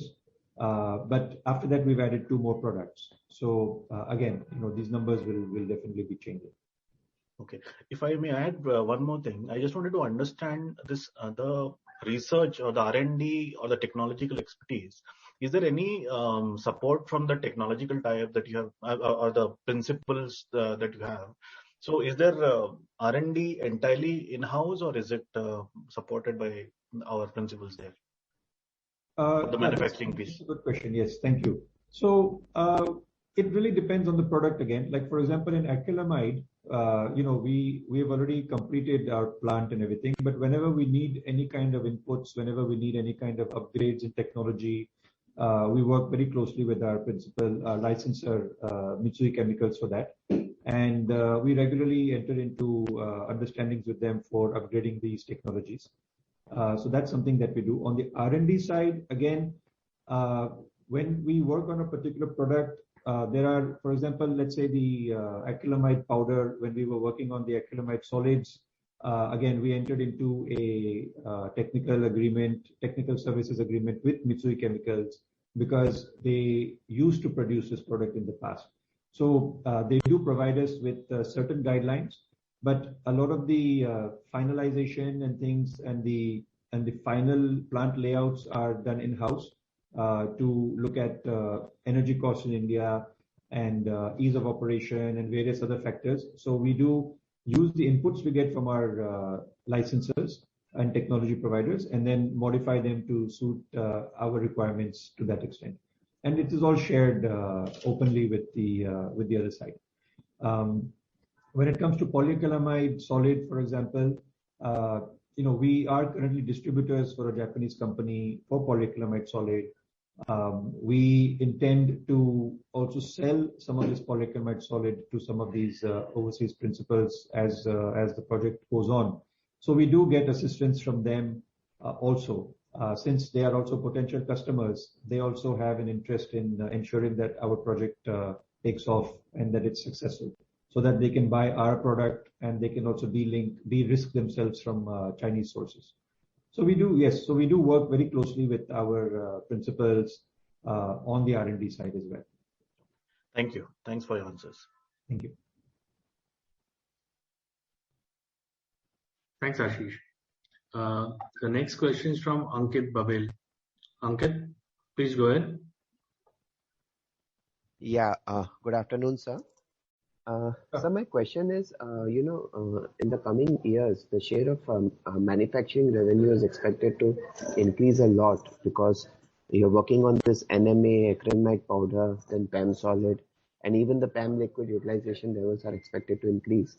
But after that, we've added 2 more products. So again, these numbers will definitely be changing. Okay. If I may add one more thing, I just wanted to understand this the research or the R&D or the technological expertise. Is there any support from the technological tie-up that you have or the principles that you have? So is there R&D entirely in-house or is it supported by our principals there? The manufacturing piece. That's a good question. Yes, thank you. So it really depends on the product again. Like for example, in acrylamide, we have already completed our plant and everything. But whenever we need any kind of inputs, whenever we need any kind of upgrades in technology, we work very closely with our principal licensor, Mitsui Chemicals, for that. And we regularly enter into understandings with them for upgrading these technologies. So that's something that we do. On the R&D side, again, when we work on a particular product, there are, for example, let's say the acrylamide powder, when we were working on the acrylamide solids, again, we entered into a technical services agreement with Mitsui Chemicals because they used to produce this product in the past. So they do provide us with certain guidelines, but a lot of the finalization and things and the final plant layouts are done in-house to look at energy costs in India and ease of operation and various other factors. So we do use the inputs we get from our licensors and technology providers and then modify them to suit our requirements to that extent. And it is all shared openly with the other side. When it comes to polyacrylamide solid, for example, we are currently distributors for a Japanese company for polyacrylamide solid. We intend to also sell some of this polyacrylamide solid to some of these overseas principals as the project goes on. So we do get assistance from them also. Since they are also potential customers, they also have an interest in ensuring that our project takes off and that it's successful, so that they can buy our product and they can also de-risk themselves from Chinese sources. So we do, yes. So we do work very closely with our principals on the R&D side as well. Thank you. Thanks for your answers. Thank you. Thanks, Ashish. The next question is from Ankit Babel. Ankit, please go ahead. Yeah. Good afternoon, sir. So my question is, in the coming years, the share of manufacturing revenue is expected to increase a lot because you're working on this NMA, acrylamide powder, then PAM solid, and even the PAM liquid utilization levels are expected to increase.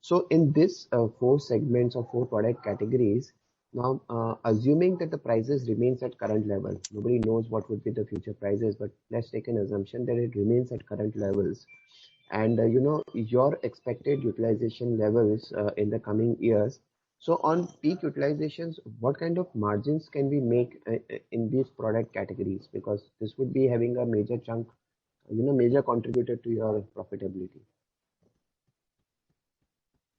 So in this 4 segments or 4 product categories, now assuming that the prices remains at current level, nobody knows what would be the future prices, but let's take an assumption that it remains at current levels. And your expected utilization levels in the coming years. So on peak utilizations, what kind of margins can we make in these product categories? Because this would be having a major chunk, major contributor to your profitability.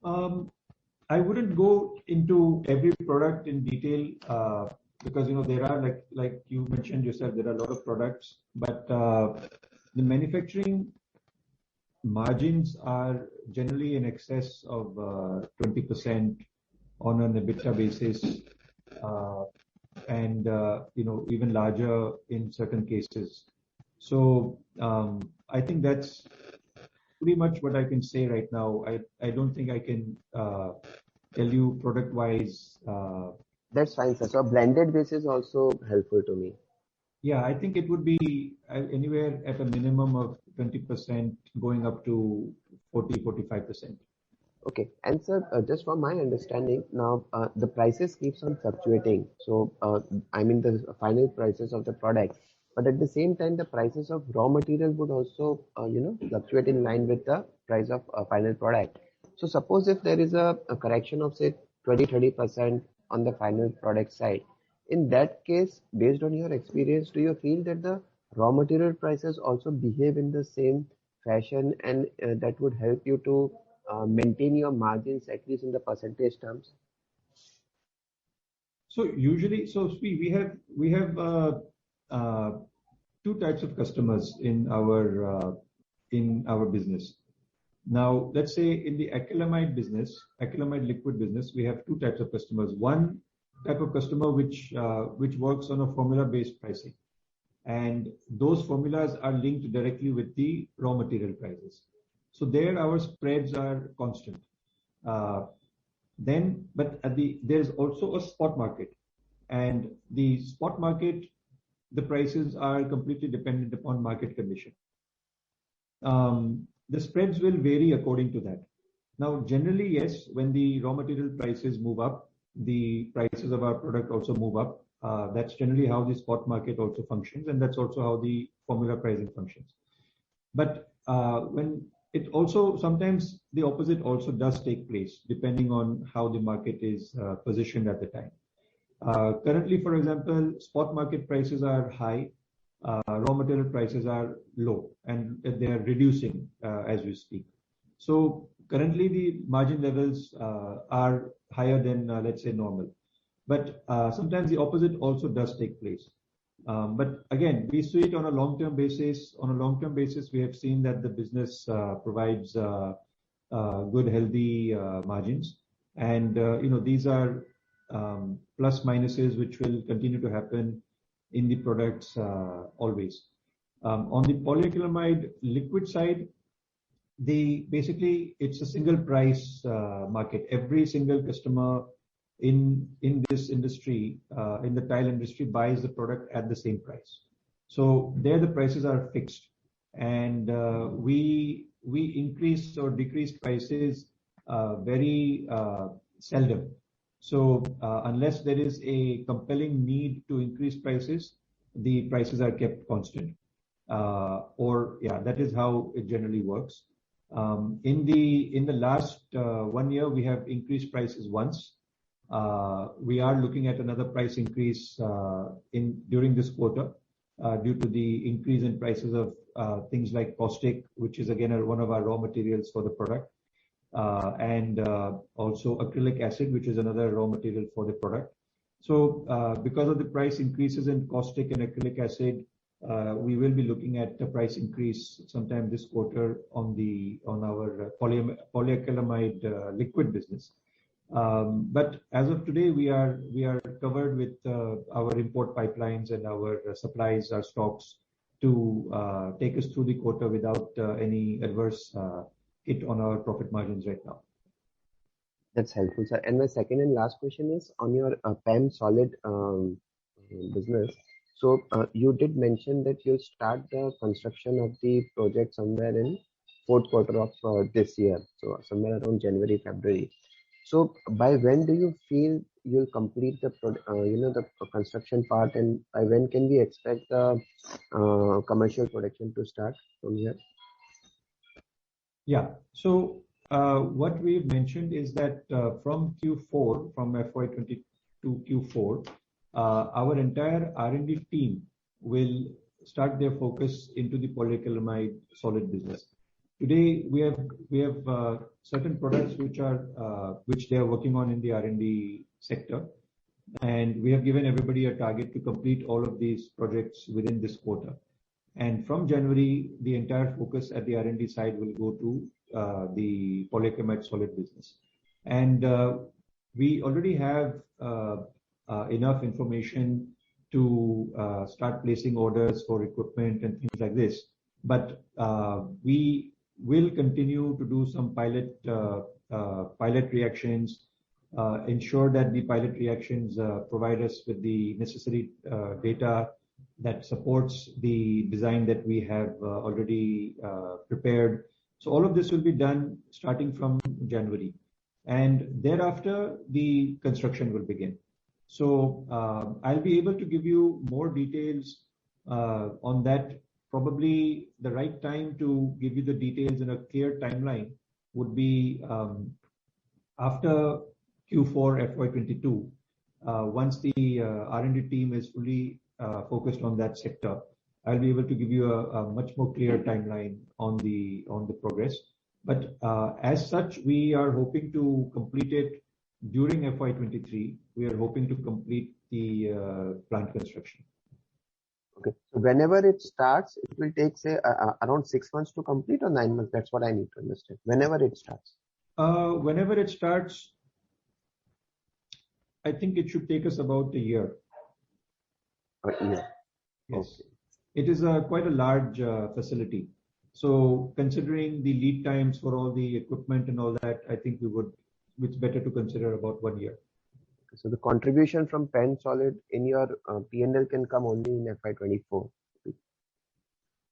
I wouldn't go into every product in detail because there are like you mentioned yourself, there are a lot of products, but the manufacturing margins are generally in excess of 20% on an EBITDA basis, and even larger in certain cases. So I think that's pretty much what I can say right now. I don't think I can tell you product wise. That's fine, sir. So blended basis also helpful to me. Yeah, I think it would be anywhere at a minimum of 20% going up to 40-45%. Okay. And sir, just from my understanding, now the prices keeps on fluctuating. So I mean the final prices of the product, but at the same time, the prices of raw material would also fluctuate in line with the price of final product. So suppose if there is a correction of say 20-30% on the final product side, in that case, based on your experience, do you feel that the raw material prices also behave in the same fashion, and that would help you to maintain your margins at least in the percentage terms? So usually, we have two types of customers in our business. Now, let's say in the acrylamide business, acrylamide liquid business, we have two types of customers. One type of customer which works on a formula-based pricing, and those formulas are linked directly with the raw material prices. So there our spreads are constant. There's also a spot market, and the spot market, the prices are completely dependent upon market condition. The spreads will vary according to that. Now, generally, yes, when the raw material prices move up, the prices of our product also move up. That's generally how the spot market also functions, and that's also how the formula pricing functions. But when it also sometimes the opposite also does take place depending on how the market is positioned at the time. Currently, for example, spot market prices are high, raw material prices are low, and they are reducing as we speak. So currently the margin levels are higher than let's say normal. But sometimes the opposite also does take place. But again, we see it on a long-term basis. On a long-term basis, we have seen that the business provides good, healthy margins. And these are plus minuses which will continue to happen in the products always. On the polyacrylamide liquid side, basically it's a single price market. Every single customer in this industry, in the tile industry, buys the product at the same price. So there the prices are fixed, and we increase or decrease prices very seldom. So unless there is a compelling need to increase prices, the prices are kept constant. That is how it generally works. In the last 1 year, we have increased prices once. We are looking at another price increase during this quarter due to the increase in prices of things like caustic, which is again one of our raw materials for the product, and also acrylic acid, which is another raw material for the product. So because of the price increases in caustic and acrylic acid, we will be looking at a price increase sometime this quarter on our polyacrylamide liquid business. But as of today, we are covered with our import pipelines and our supplies, our stocks to take us through the quarter without any adverse hit on our profit margins right now. That's helpful, sir. And my second and last question is on your PEM solid business. So you did mention that you'll start the construction of the project somewhere in fourth quarter of this year, so somewhere around January, February. So by when do you feel you'll complete the construction part, and by when can we expect the commercial production to start from here? Yeah. So what we've mentioned is that from Q4, from FY22 Q4, our entire R&D team will start their focus into the polyacrylamide solid business. Today we have certain products which they are working on in the R&D sector, and we have given everybody a target to complete all of these projects within this quarter. And from January, the entire focus at the R&D side will go to the polyacrylamide solid business. And we already have enough information to start placing orders for equipment and things like this. But we will continue to do some pilot reactions, ensure that the pilot reactions provide us with the necessary data that supports the design that we have already prepared. So all of this will be done starting from January, and thereafter the construction will begin. So I'll be able to give you more details on that. Probably the right time to give you the details in a clear timeline would be after Q4 FY22, once the R&D team is fully focused on that sector, I'll be able to give you a much more clear timeline on the progress. But as such, we are hoping to complete it during FY23. We are hoping to complete the plant construction. Okay. So whenever it starts, it will take, say, around 6 months to complete or 9 months. That's what I need to understand. Whenever it starts. Whenever it starts, I think it should take us about a year. A year. Yes. Okay. It is quite a large facility. So considering the lead times for all the equipment and all that, I think it's better to consider about 1 year. So the contribution from Pen Solid in your P&L can come only in FY24.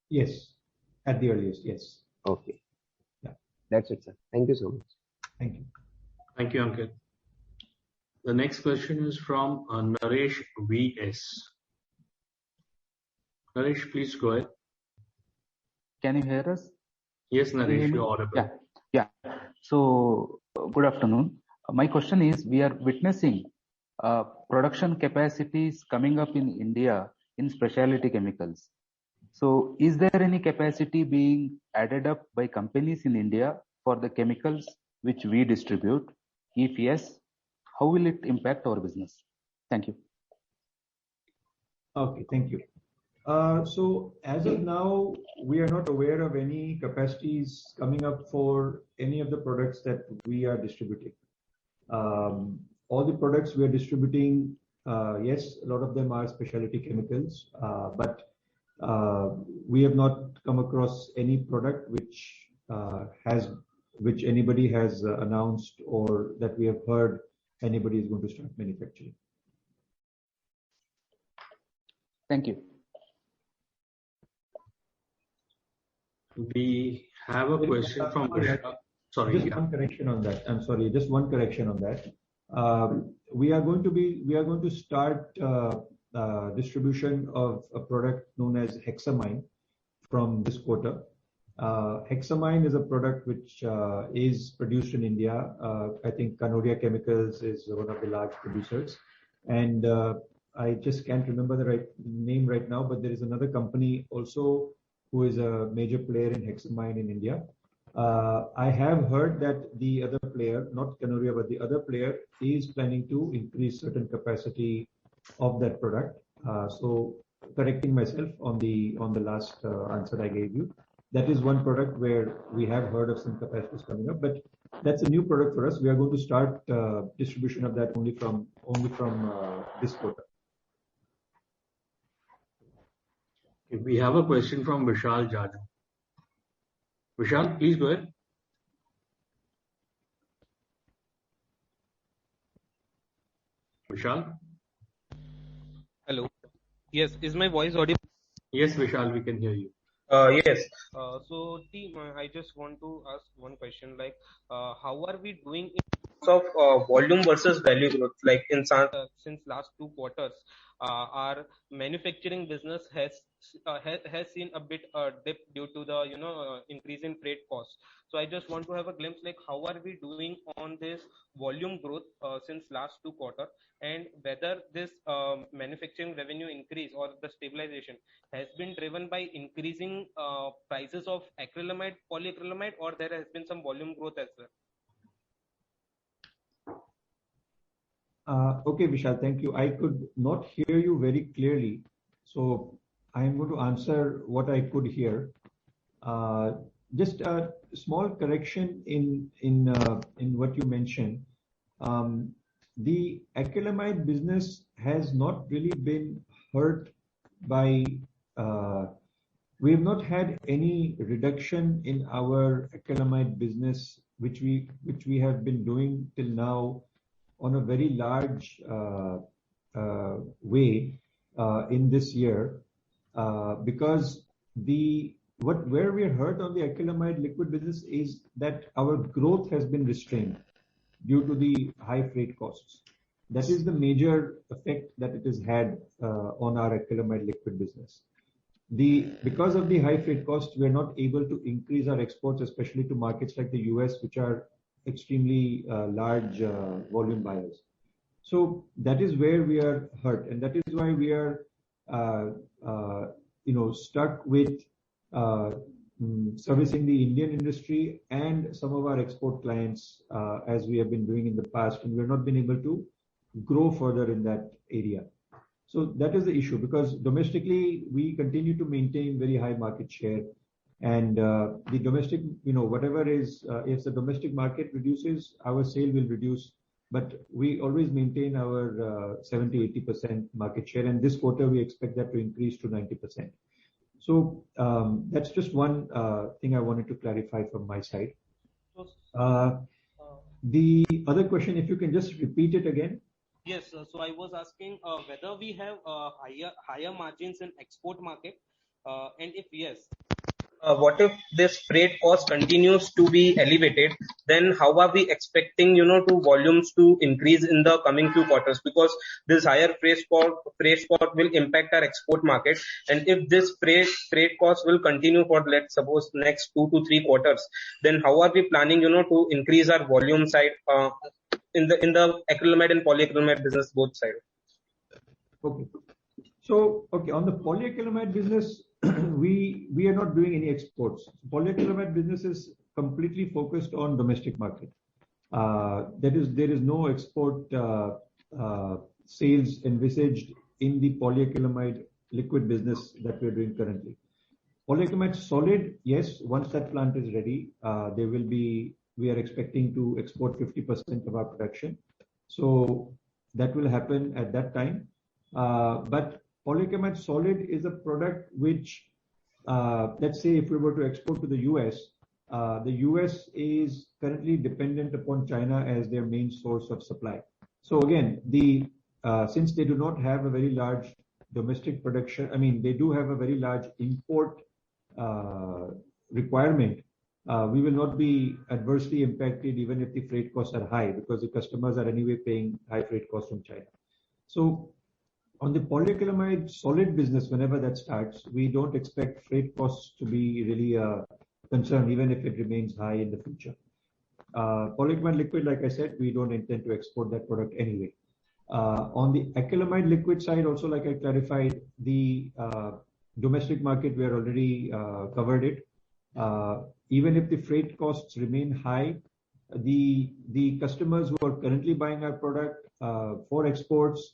Yes, at the earliest, yes. Okay. Yeah. That's it, sir. Thank you so much. Thank you. Thank you, Ankit. The next question is from Naresh VS. Naresh, please go ahead. Can you hear us? Yes, Naresh, you're audible. Yeah. So, good afternoon. My question is, we are witnessing production capacities coming up in India in specialty chemicals. So, is there any capacity being added up by companies in India for the chemicals which we distribute? If yes, how will it impact our business? Thank you. Okay, thank you. So as of now, we are not aware of any capacities coming up for any of the products that we are distributing. All the products we are distributing, yes, a lot of them are specialty chemicals, but we have not come across any product which anybody has announced or that we have heard anybody is going to start manufacturing. Thank you. We have a question from Vishal. Sorry. Just one correction on that. I'm sorry. Just one correction on that. We are going to start distribution of a product known as hexamine from this quarter. Hexamine is a product which is produced in India. I think Kanoria Chemicals is one of the large producers, and I just can't remember the right name right now, but there is another company also who is a major player in hexamine in India. I have heard that the other player, not Kanoria, but the other player is planning to increase certain capacity of that product. So correcting myself on the last answer I gave you, that is one product where we have heard of some capacities coming up, but that's a new product for us. We are going to start distribution of that only from this quarter. We have a question from Vishal Jaju. Vishal, please go ahead. Vishal? Hello. Yes, is my voice audible? Yes, Vishal, we can hear you. Yes. So, team, I just want to ask one question. Like, how are we doing in terms of volume versus value growth? Like, since last 2 quarters, our manufacturing business has seen a bit dip due to the increase in freight costs. So I just want to have a glimpse, like how are we doing on this volume growth since last 2 quarters, and whether this manufacturing revenue increase or the stabilization has been driven by increasing prices of acrylamide, polyacrylamide, or there has been some volume growth as well. Okay, Vishal, thank you. I could not hear you very clearly, so I am going to answer what I could hear. Just a small correction in what you mentioned. The acrylamide business has not really been hurt by. We have not had any reduction in our acrylamide business, which we have been doing till now on a very large way in this year, because where we are hurt on the acrylamide liquid business is that our growth has been restrained due to the high freight costs. That is the major effect that it has had on our acrylamide liquid business. Because of the high freight costs, we are not able to increase our exports, especially to markets like the US, which are extremely large volume buyers. So that is where we are hurt, and that is why we are stuck with servicing the Indian industry and some of our export clients, as we have been doing in the past, and we've not been able to grow further in that area. So that is the issue, because domestically we continue to maintain very high market share, and the domestic, whatever is, if the domestic market reduces, our sale will reduce, but we always maintain our 70-80% market share, and this quarter we expect that to increase to 90%. So that's just one thing I wanted to clarify from my side. The other question, if you can just repeat it again. Yes, so I was asking whether we have higher margins in export market, and if yes, what if this freight cost continues to be elevated? Then how are we expecting, to volumes to increase in the coming few quarters? Because this higher freight cost will impact our export market, and if this freight cost will continue for, let's suppose, next 2 to 3 quarters, then how are we planning, to increase our volume side in the acrylamide and polyacrylamide business, both sides? Okay. So, on the polyacrylamide business, we are not doing any exports. Polyacrylamide business is completely focused on domestic market. There is no export sales envisaged in the polyacrylamide liquid business that we are doing currently. Polyacrylamide solid, yes, once that plant is ready, we are expecting to export 50% of our production. So that will happen at that time. But polyacrylamide solid is a product which, let's say if we were to export to the US is currently dependent upon China as their main source of supply. So again, since they do not have a very large domestic production, they do have a very large import requirement. We will not be adversely impacted even if the freight costs are high, because the customers are anyway paying high freight costs from China. So on the polyacrylamide solid business, whenever that starts, we don't expect freight costs to be really a concern, even if it remains high in the future. Polyacrylamide liquid, like I said, we don't intend to export that product anyway. On the acrylamide liquid side, also, like I clarified, the domestic market, we are already covered it. Even if the freight costs remain high, the customers who are currently buying our product for exports,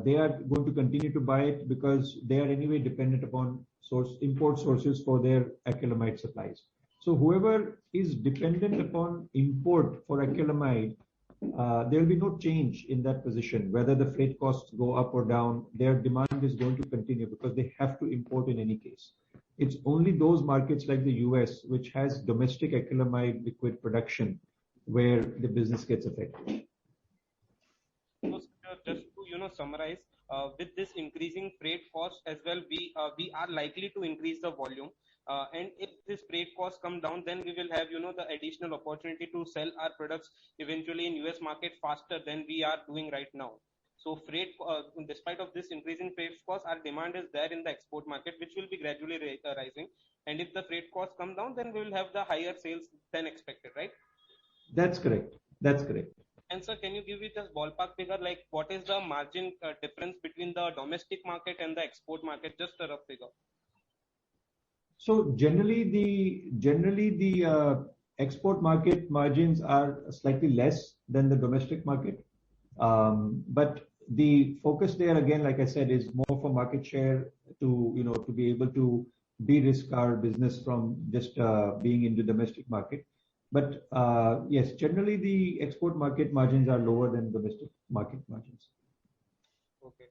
they are going to continue to buy it because they are anyway dependent upon import sources for their acrylamide supplies. So whoever is dependent upon import for acrylamide, there will be no change in that position. Whether the freight costs go up or down, their demand is going to continue because they have to import in any case. It's only those markets like the US, which has domestic acrylamide liquid production, where the business gets affected. So, just to summarize, with this increasing freight cost as well, we are likely to increase the volume. And if this freight costs come down, then we will have the additional opportunity to sell our products eventually in US market faster than we are doing right now. So freight, despite of this increasing freight cost, our demand is there in the export market, which will be gradually rising. And if the freight costs come down, then we will have the higher sales than expected, right? That's correct. That's correct. And sir, can you give me just ballpark figure, like what is the margin difference between the domestic market and the export market? Just a rough figure. So generally the export market margins are slightly less than the domestic market. But the focus there, again, like I said, is more for market share to be able to de-risk our business from just being in the domestic market. But yes, generally the export market margins are lower than domestic market margins. Okay.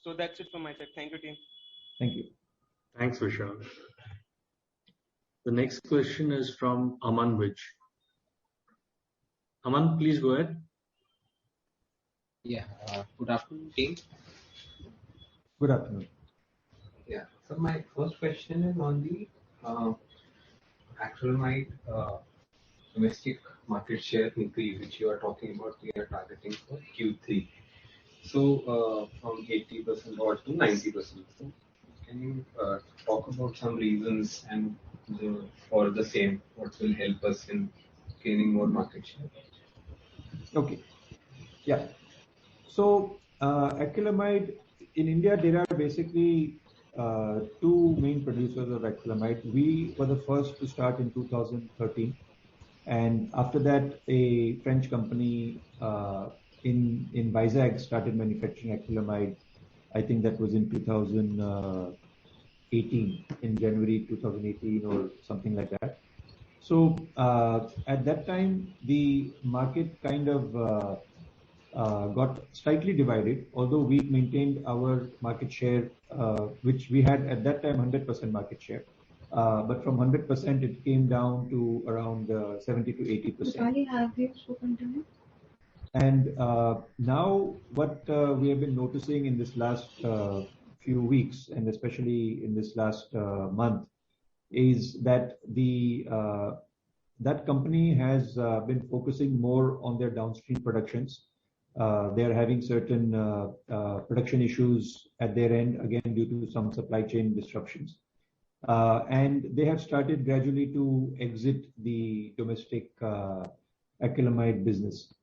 So that's it from my side. Thank you, team. Thank you. Thanks, Vishal. The next question is from Aman Vij. Aman, please go ahead. Yeah. Good afternoon, team. Good afternoon. Yeah. So my first question is on the acrylamide domestic market share increase, which you are talking about. We are targeting for Q3. So from 80% or to 90%. So can you talk about some reasons and for the same, what will help us in gaining more market share? Okay. Yeah. So acrylamide in India, there are basically two main producers of acrylamide. We were the first to start in 2013, and after that, a French company in Vizag started manufacturing acrylamide. I think that was in 2018, in January 2018 or something like that. So at that time, the market kind of got slightly divided, although we maintained our market share, which we had at that time 100% market share. But from 100%, it came down to around 70 to 80%. And now what we have been noticing in this last few weeks, and especially in this last month, is that that company has been focusing more on their downstream productions. They are having certain production issues at their end, again, due to some supply chain disruptions. And they have started gradually to exit the domestic acrylamide business.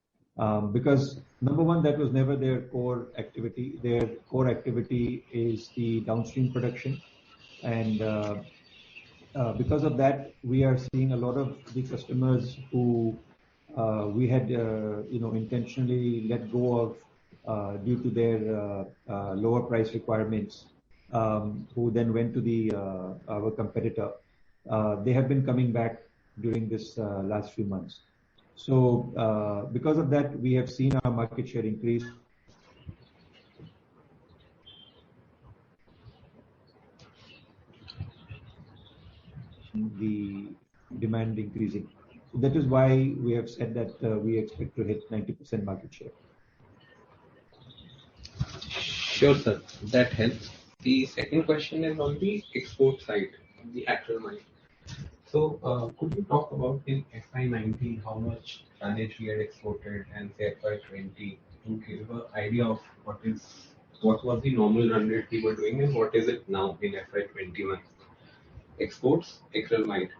Because number one, that was never their core activity. Their core activity is the downstream production. And because of that, we are seeing a lot of the customers who we had intentionally let go of due to their lower price requirements, who then went to our competitor. They have been coming back during this last few months. So because of that, we have seen our market share increase. The demand increasing. So that is why we have said that we expect to hit 90% market share. Sure, sir. That helps. The second question is on the export side, the acrylamide. So could you talk about in FY19 how much tonnage we had exported and say FY20 to give an idea of what was the normal run rate we were doing and what is it now in FY21? Exports, acrylamide.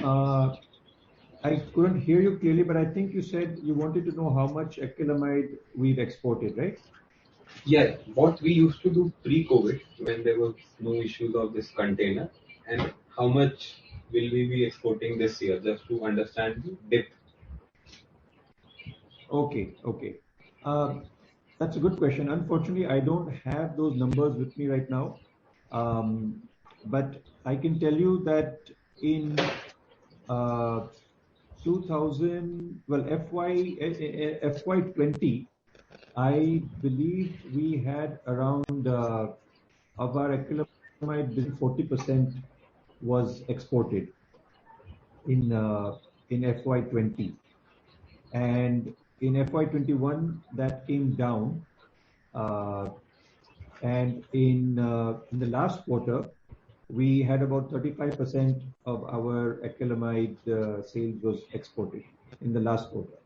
I couldn't hear you clearly, but I think you said you wanted to know how much acrylamide we've exported, right? Yeah, what we used to do pre-COVID when there was no issues of this container, and how much will we be exporting this year, just to understand the dip. Okay. That's a good question. Unfortunately, I don't have those numbers with me right now. But I can tell you that in FY20, I believe we had around of our acrylamide, 40% was exported in FY20, and in FY21 that came down, and in the last quarter we had about 35% of our acrylamide sales was exported in the last quarter.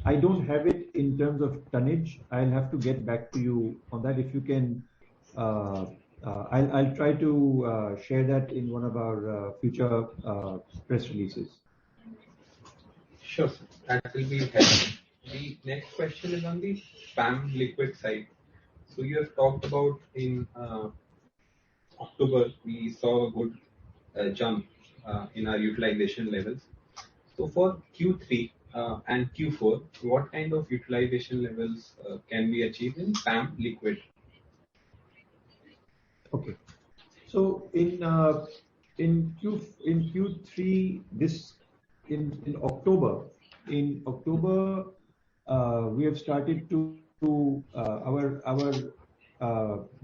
I don't have it in terms of tonnage. I'll have to get back to you on that. If you can, I'll try to share that in one of our future press releases. Sure, sir. That will be helpful. The next question is on the PAM liquid side. So you have talked about in October we saw a good jump in our utilization levels. So for Q3 and Q4, what kind of utilization levels can we achieve in PAM liquid? Okay. So in Q3 in October we have started to our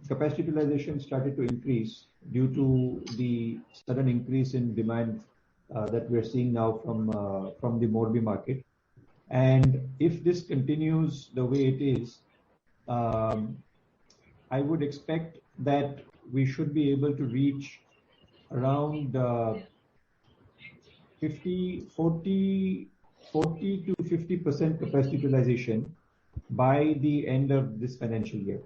capacity utilization started to increase due to the sudden increase in demand that we're seeing now from the Morbi market. And if this continues the way it is, I would expect that we should be able to reach around 40 to 50% capacity utilization by the end of this financial year.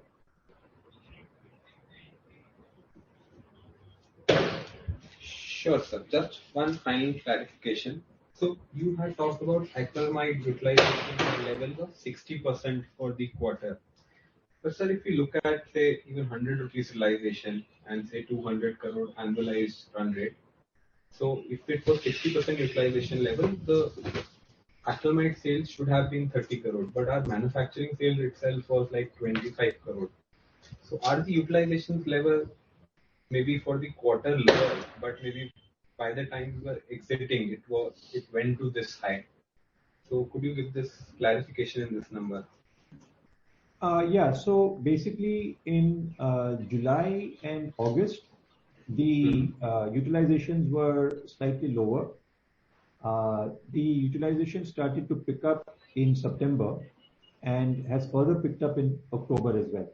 Sure, sir. Just one final clarification. So you had talked about acrylamide utilization level of 60% for the quarter. But sir, if you look at say even 100 rupees realization and say 200 crore annualized run rate, so if it was 60% utilization level, the acrylamide sales should have been 30 crore, but our manufacturing sales itself was like 25 crore. So are the utilizations level maybe for the quarter lower, but maybe by the time we were exiting, it went to this high. So could you give this clarification in this number? Yeah. So basically, in July and August, the utilizations were slightly lower. The utilization started to pick up in September and has further picked up in October as well.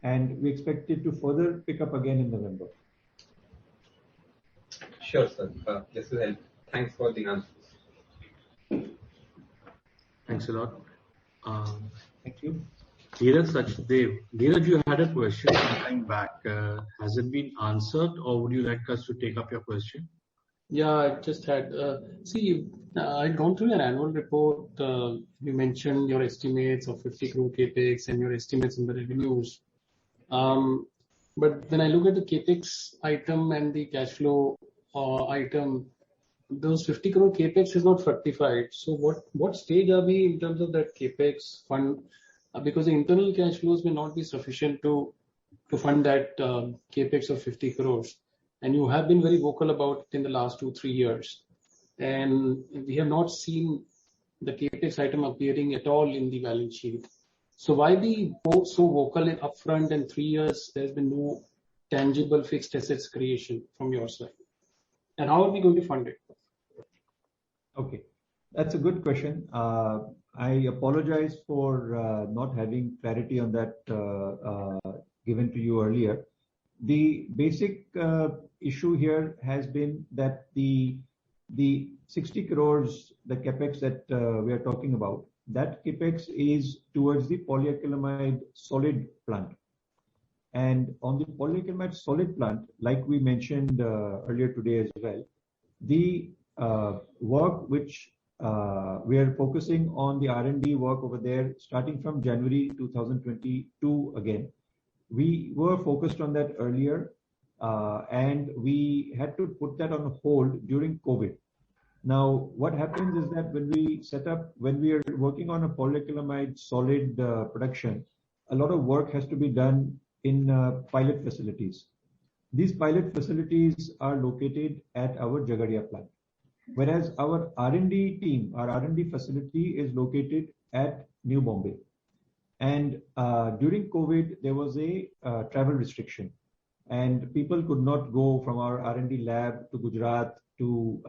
And we expect it to further pick up again in November. Sure, sir. This will help. Thanks for the answers. Thanks a lot. Thank you. Dheeraj Sachdev. Dheeraj, you had a question coming back. Has it been answered, or would you like us to take up your question? Yeah, I just had, I'd gone through your annual report. You mentioned your estimates of 50 crore capex and your estimates in the revenues. But when I look at the capex item and the cash flow item, those 50 crore capex is not fructified. So what stage are we in terms of that capex fund? Because the internal cash flows may not be sufficient to fund that capex of 50 crores. And you have been very vocal about it in the last 2-3 years. And we have not seen the capex item appearing at all in the balance sheet. So why be so vocal in upfront, and 3 years there's been no tangible fixed assets creation from your side? And how are we going to fund it? Okay, that's a good question. I apologize for not having clarity on that given to you earlier. The basic issue here has been that the 60 crores, the capex that we are talking about, that capex is towards the polyacrylamide solid plant. And on the polyacrylamide solid plant, like we mentioned earlier today as well, the work which we are focusing on, the R&D work over there starting from January 2022 again. We were focused on that earlier and we had to put that on hold during COVID. Now, what happens is that when we are working on a polyacrylamide solid production, a lot of work has to be done in pilot facilities. These pilot facilities are located at our Jagadia plant, whereas our R&D team, our R&D facility is located at New Bombay. And during COVID, there was a travel restriction, and people could not go from our R&D lab to Gujarat to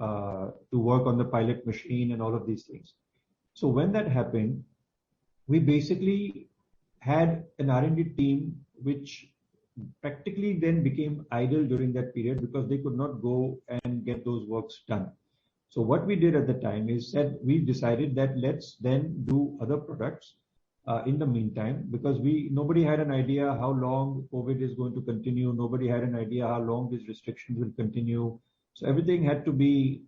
work on the pilot machine and all of these things. So when that happened, we basically had an R&D team which practically then became idle during that period because they could not go and get those works done. So what we did at the time is that we decided that let's then do other products in the meantime, because nobody had an idea how long COVID is going to continue. Nobody had an idea how long these restrictions will continue. So everything had to be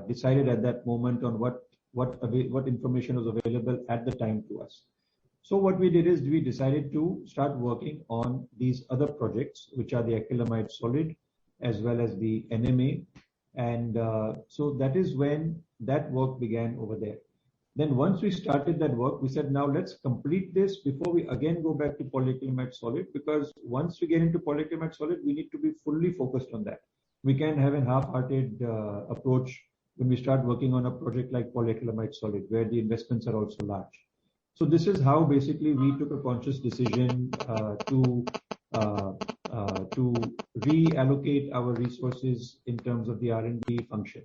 decided at that moment on what information was available at the time to us. So what we did is we decided to start working on these other projects, which are the acrylamide solid as well as the NMA. And so that is when that work began over there. Then once we started that work, we said, now let's complete this before we again go back to polyacrylamide solid, because once we get into polyacrylamide solid, we need to be fully focused on that. We can't have a half-hearted approach when we start working on a project like polyacrylamide solid, where the investments are also large. So this is how basically we took a conscious decision to reallocate our resources in terms of the R&D function.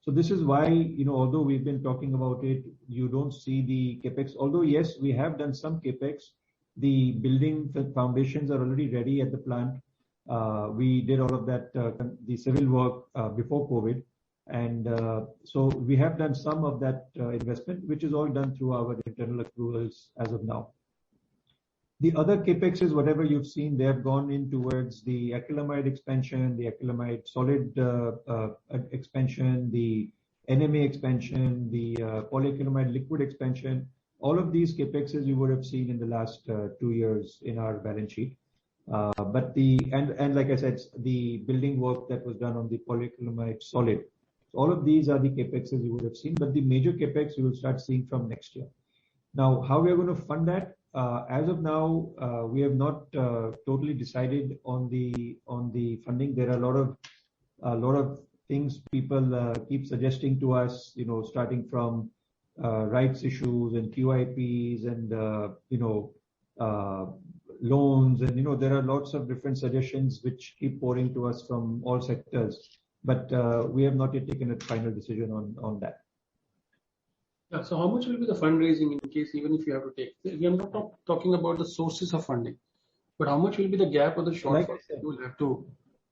So this is why, although we've been talking about it, you don't see the capex. Although yes, we have done some capex. The building foundations are already ready at the plant. We did all of that, the civil work before COVID. And so we have done some of that investment, which is all done through our internal accruals as of now. The other capex is whatever you've seen, they have gone in towards the acrylamide expansion, the acrylamide solid expansion, the NMA expansion, the polyacrylamide liquid expansion. all of these CapExes you would have seen in the last 2 years in our balance sheet. But like I said, the building work that was done on the polyacrylamide solid. All of these are the CapExes you would have seen, but the major CapEx you will start seeing from next year. Now, how we are going to fund that? As of now, we have not totally decided on the funding. There are a lot of things people keep suggesting to us, starting from rights issues and QIPs and loans, and there are lots of different suggestions which keep pouring to us from all sectors. But we have not yet taken a final decision on that. Yeah. So how much will be the fundraising in case even if you have to take? We are not talking about the sources of funding, but how much will be the gap or the shortfall? You will have to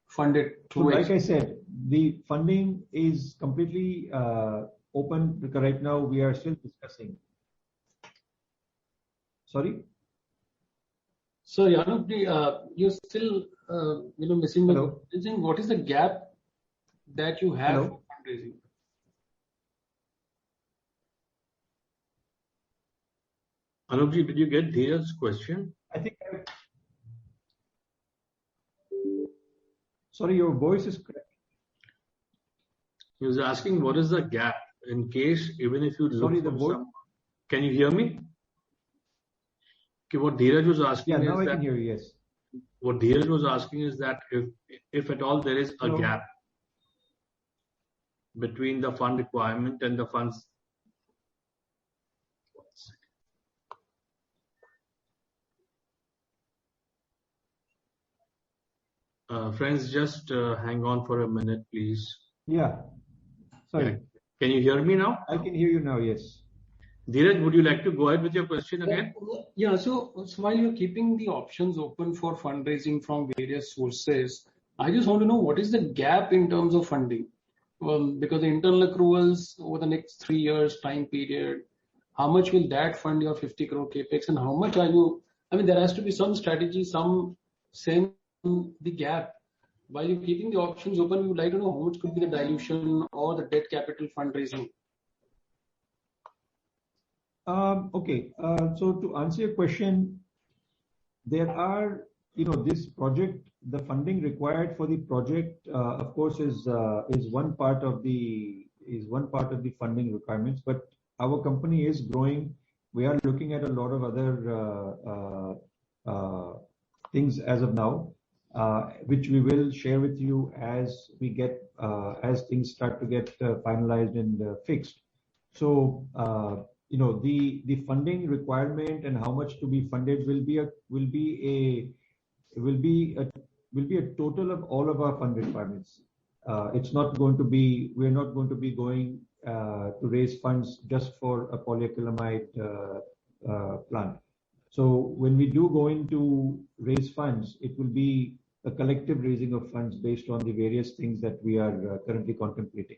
fund it through. So like I said, the funding is completely open because right now we are still discussing. Sorry. So Yanuk, you're still missing the fundraising. What is the gap that you have for fundraising? Anupji, did you get Dheeraj's question? I think. Sorry, your voice is correct. He was asking what is the gap in case even if you look. Sorry, the voice. Can you hear me? Okay, what Dheeraj was asking is now I that. Can hear you, yes. What Dheeraj was asking is that if at all there is a gap between the fund requirement and the funds. Friends, just hang on for a minute, please. Yeah. Sorry. Yeah. Can you hear me now? I can hear you now, yes. Dheeraj, would you like to go ahead with your question again? Yeah. So while you're keeping the options open for fundraising from various sources, I just want to know what is the gap in terms of funding? Because the internal accruals over the next 3 years time period, how much will that fund your 50 crore capex, and how much are you? I mean, there has to be some strategy, some saying the gap. While you're keeping the options open, we would like to know how much could be the dilution or the debt capital fundraising. Okay. So to answer your question, there are, this project, the funding required for the project, of course, is one part of the funding requirements. But our company is growing. We are looking at a lot of other things as of now, which we will share with you as we get as things start to get finalized and fixed. So the funding requirement and how much to be funded will be a total of all of our fund requirements. It's not going to be, we're not going to be going to raise funds just for a polyacrylamide plant. So when we do go into raise funds, it will be a collective raising of funds based on the various things that we are currently contemplating.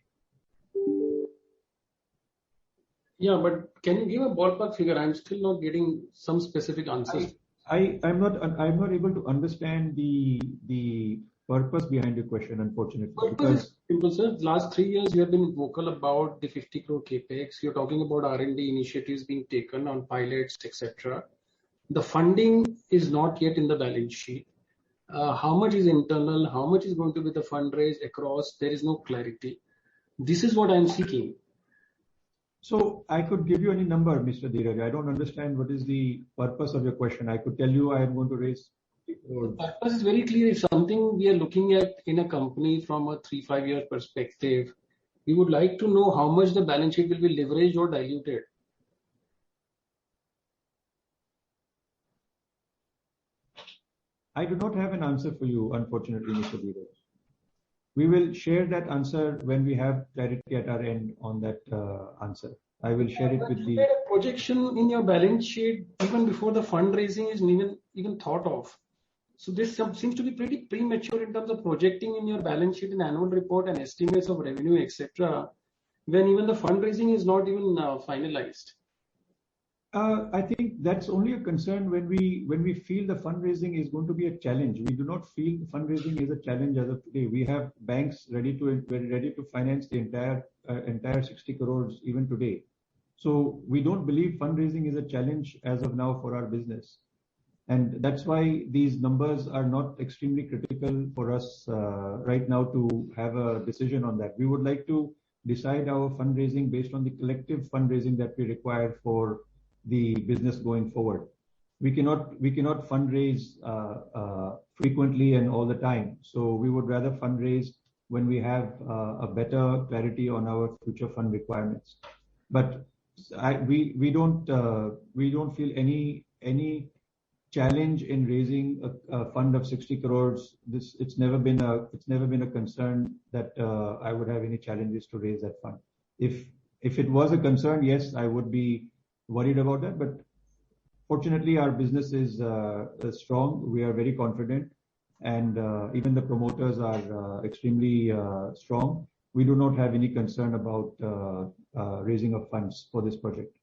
Yeah, but can you give a ballpark figure? I'm still not getting some specific answers. I'm not able to understand the purpose behind your question, unfortunately. Because simple, sir. Last 3 years, you have been vocal about the 50 crore capex. You're talking about R&D initiatives being taken on pilots, etc. The funding is not yet in the balance sheet. How much is internal? How much is going to be the fundraise across? There is no clarity. This is what I'm seeking. So I could give you any number, Mr. Dheeraj. I don't understand what is the purpose of your question. I could tell you I am going to raise. The purpose is very clear. If something we are looking at in a company from a 3-5 year perspective, we would like to know how much the balance sheet will be leveraged or diluted. I do not have an answer for you, unfortunately, Mr. Dheeraj. We will share that answer when we have clarity at our end on that answer. I will share it with the projection in your balance sheet even before the fundraising is even thought of. So this seems to be pretty premature in terms of projecting in your balance sheet and annual report and estimates of revenue, etc. When even the fundraising is not even finalized. I think that's only a concern when we feel the fundraising is going to be a challenge. We do not feel fundraising is a challenge as of today. We have banks ready to finance the entire 60 crores even today. So we don't believe fundraising is a challenge as of now for our business. And that's why these numbers are not extremely critical for us right now to have a decision on that. We would like to decide our fundraising based on the collective fundraising that we require for the business going forward. We cannot fundraise frequently and all the time. So we would rather fundraise when we have a better clarity on our future fund requirements. But we don't feel any challenge in raising a fund of 60 crores. It's never been a concern that I would have any challenges to raise that fund. If it was a concern, yes, I would be worried about that. But fortunately, our business is strong. We are very confident, and even the promoters are extremely strong. We do not have any concern about raising of funds for this project.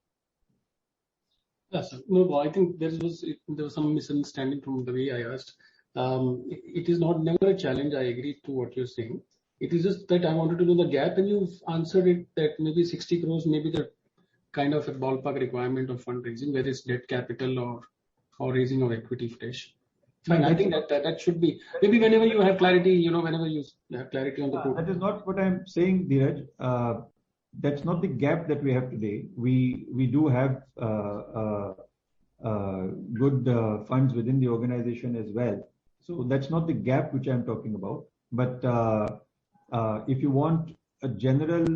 Yes, no, I think there was some misunderstanding from the way I asked. It is never a challenge. I agree to what you're saying. It is just that I wanted to know the gap, and you've answered it that maybe 60 crores, maybe the kind of a ballpark requirement of fundraising, whether it's debt capital or raising of equity fresh. Fine, I think that should be maybe whenever you have clarity, whenever you have clarity on the group. That is not what I'm saying, Dheeraj. That's not the gap that we have today. We do have good funds within the organization as well. So that's not the gap which I'm talking about. But if you want a general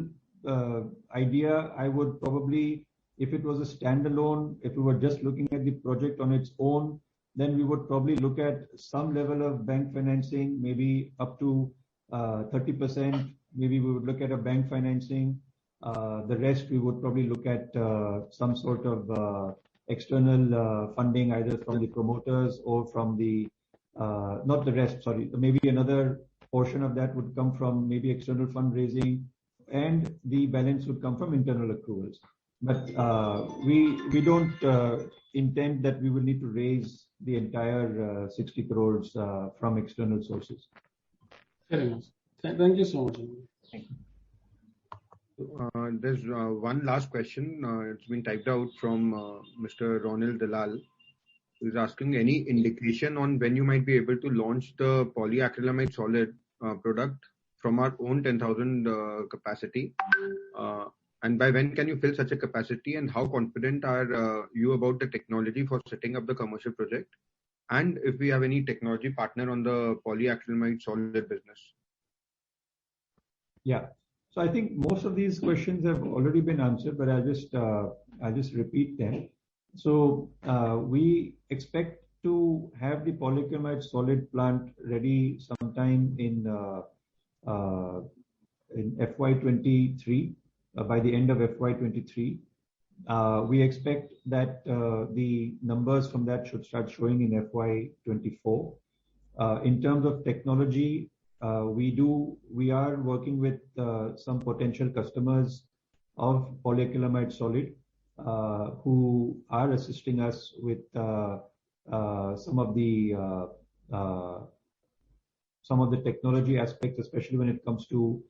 idea, I would probably, if it was a standalone, if we were just looking at the project on its own, then we would probably look at some level of bank financing, maybe up to 30%. Maybe we would look at a bank financing. The rest we would probably look at some sort of external funding, either from the promoters or from the not the rest, sorry. Maybe another portion of that would come from maybe external fundraising, and the balance would come from internal accruals. But we don't intend that we will need to raise the entire 60 crores from external sources. Fair enough. Thank you so much. Thank you. There's one last question. It's been typed out from Mr. Ronil Dalal. He's asking any indication on when you might be able to launch the polyacrylamide solid product from our own 10,000 capacity. And by when can you fill such a capacity, and how confident are you about the technology for setting up the commercial project? And if we have any technology partner on the polyacrylamide solid business? Yeah. So I think most of these questions have already been answered, but I'll just repeat them. So we expect to have the polyacrylamide solid plant ready sometime in FY23, by the end of FY23. We expect that the numbers from that should start showing in FY24. In terms of technology, we are working with some potential customers of polyacrylamide solid who are assisting us with some of the technology aspects, especially when it comes to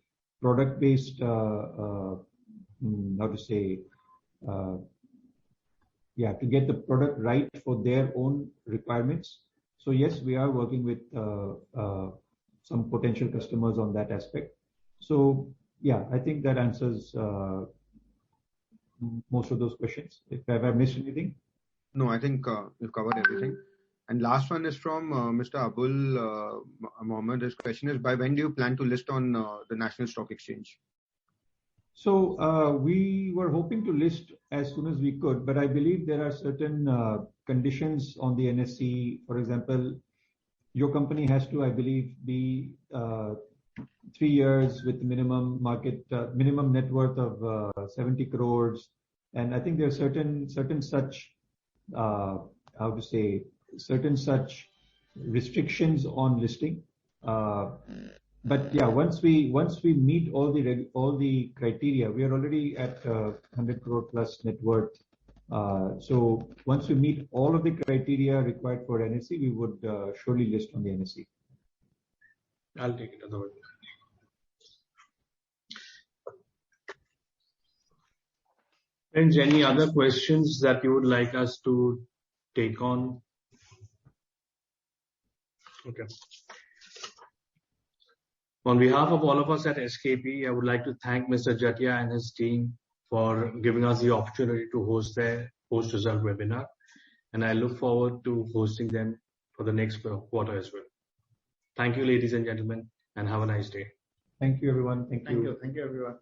product-based, to get the product right for their own requirements. So yes, we are working with some potential customers on that aspect. So yeah, I think that answers most of those questions. If I have missed anything? No, I think you've covered everything. And last one is from Mr. Abul Mohammed. His question is, by when do you plan to list on the National Stock Exchange? So we were hoping to list as soon as we could, but I believe there are certain conditions on the NSE. For example, your company has to, I believe, be 3 years with minimum net worth of 70 crores. And I think there are certain such certain such restrictions on listing. But yeah, once we meet all the criteria, we are already at 100 crore plus net worth. So once we meet all of the criteria required for NSE, we would surely list on the NSE. I'll take it otherwise. Friends, any other questions that you would like us to take on? Okay. On behalf of all of us at SKP, I would like to thank Mr. Jatia and his team for giving us the opportunity to host their post-result webinar, and I look forward to hosting them for the next quarter as well. Thank you, ladies and gentlemen, and have a nice day. Thank you, everyone. Thank you. Thank you, everyone.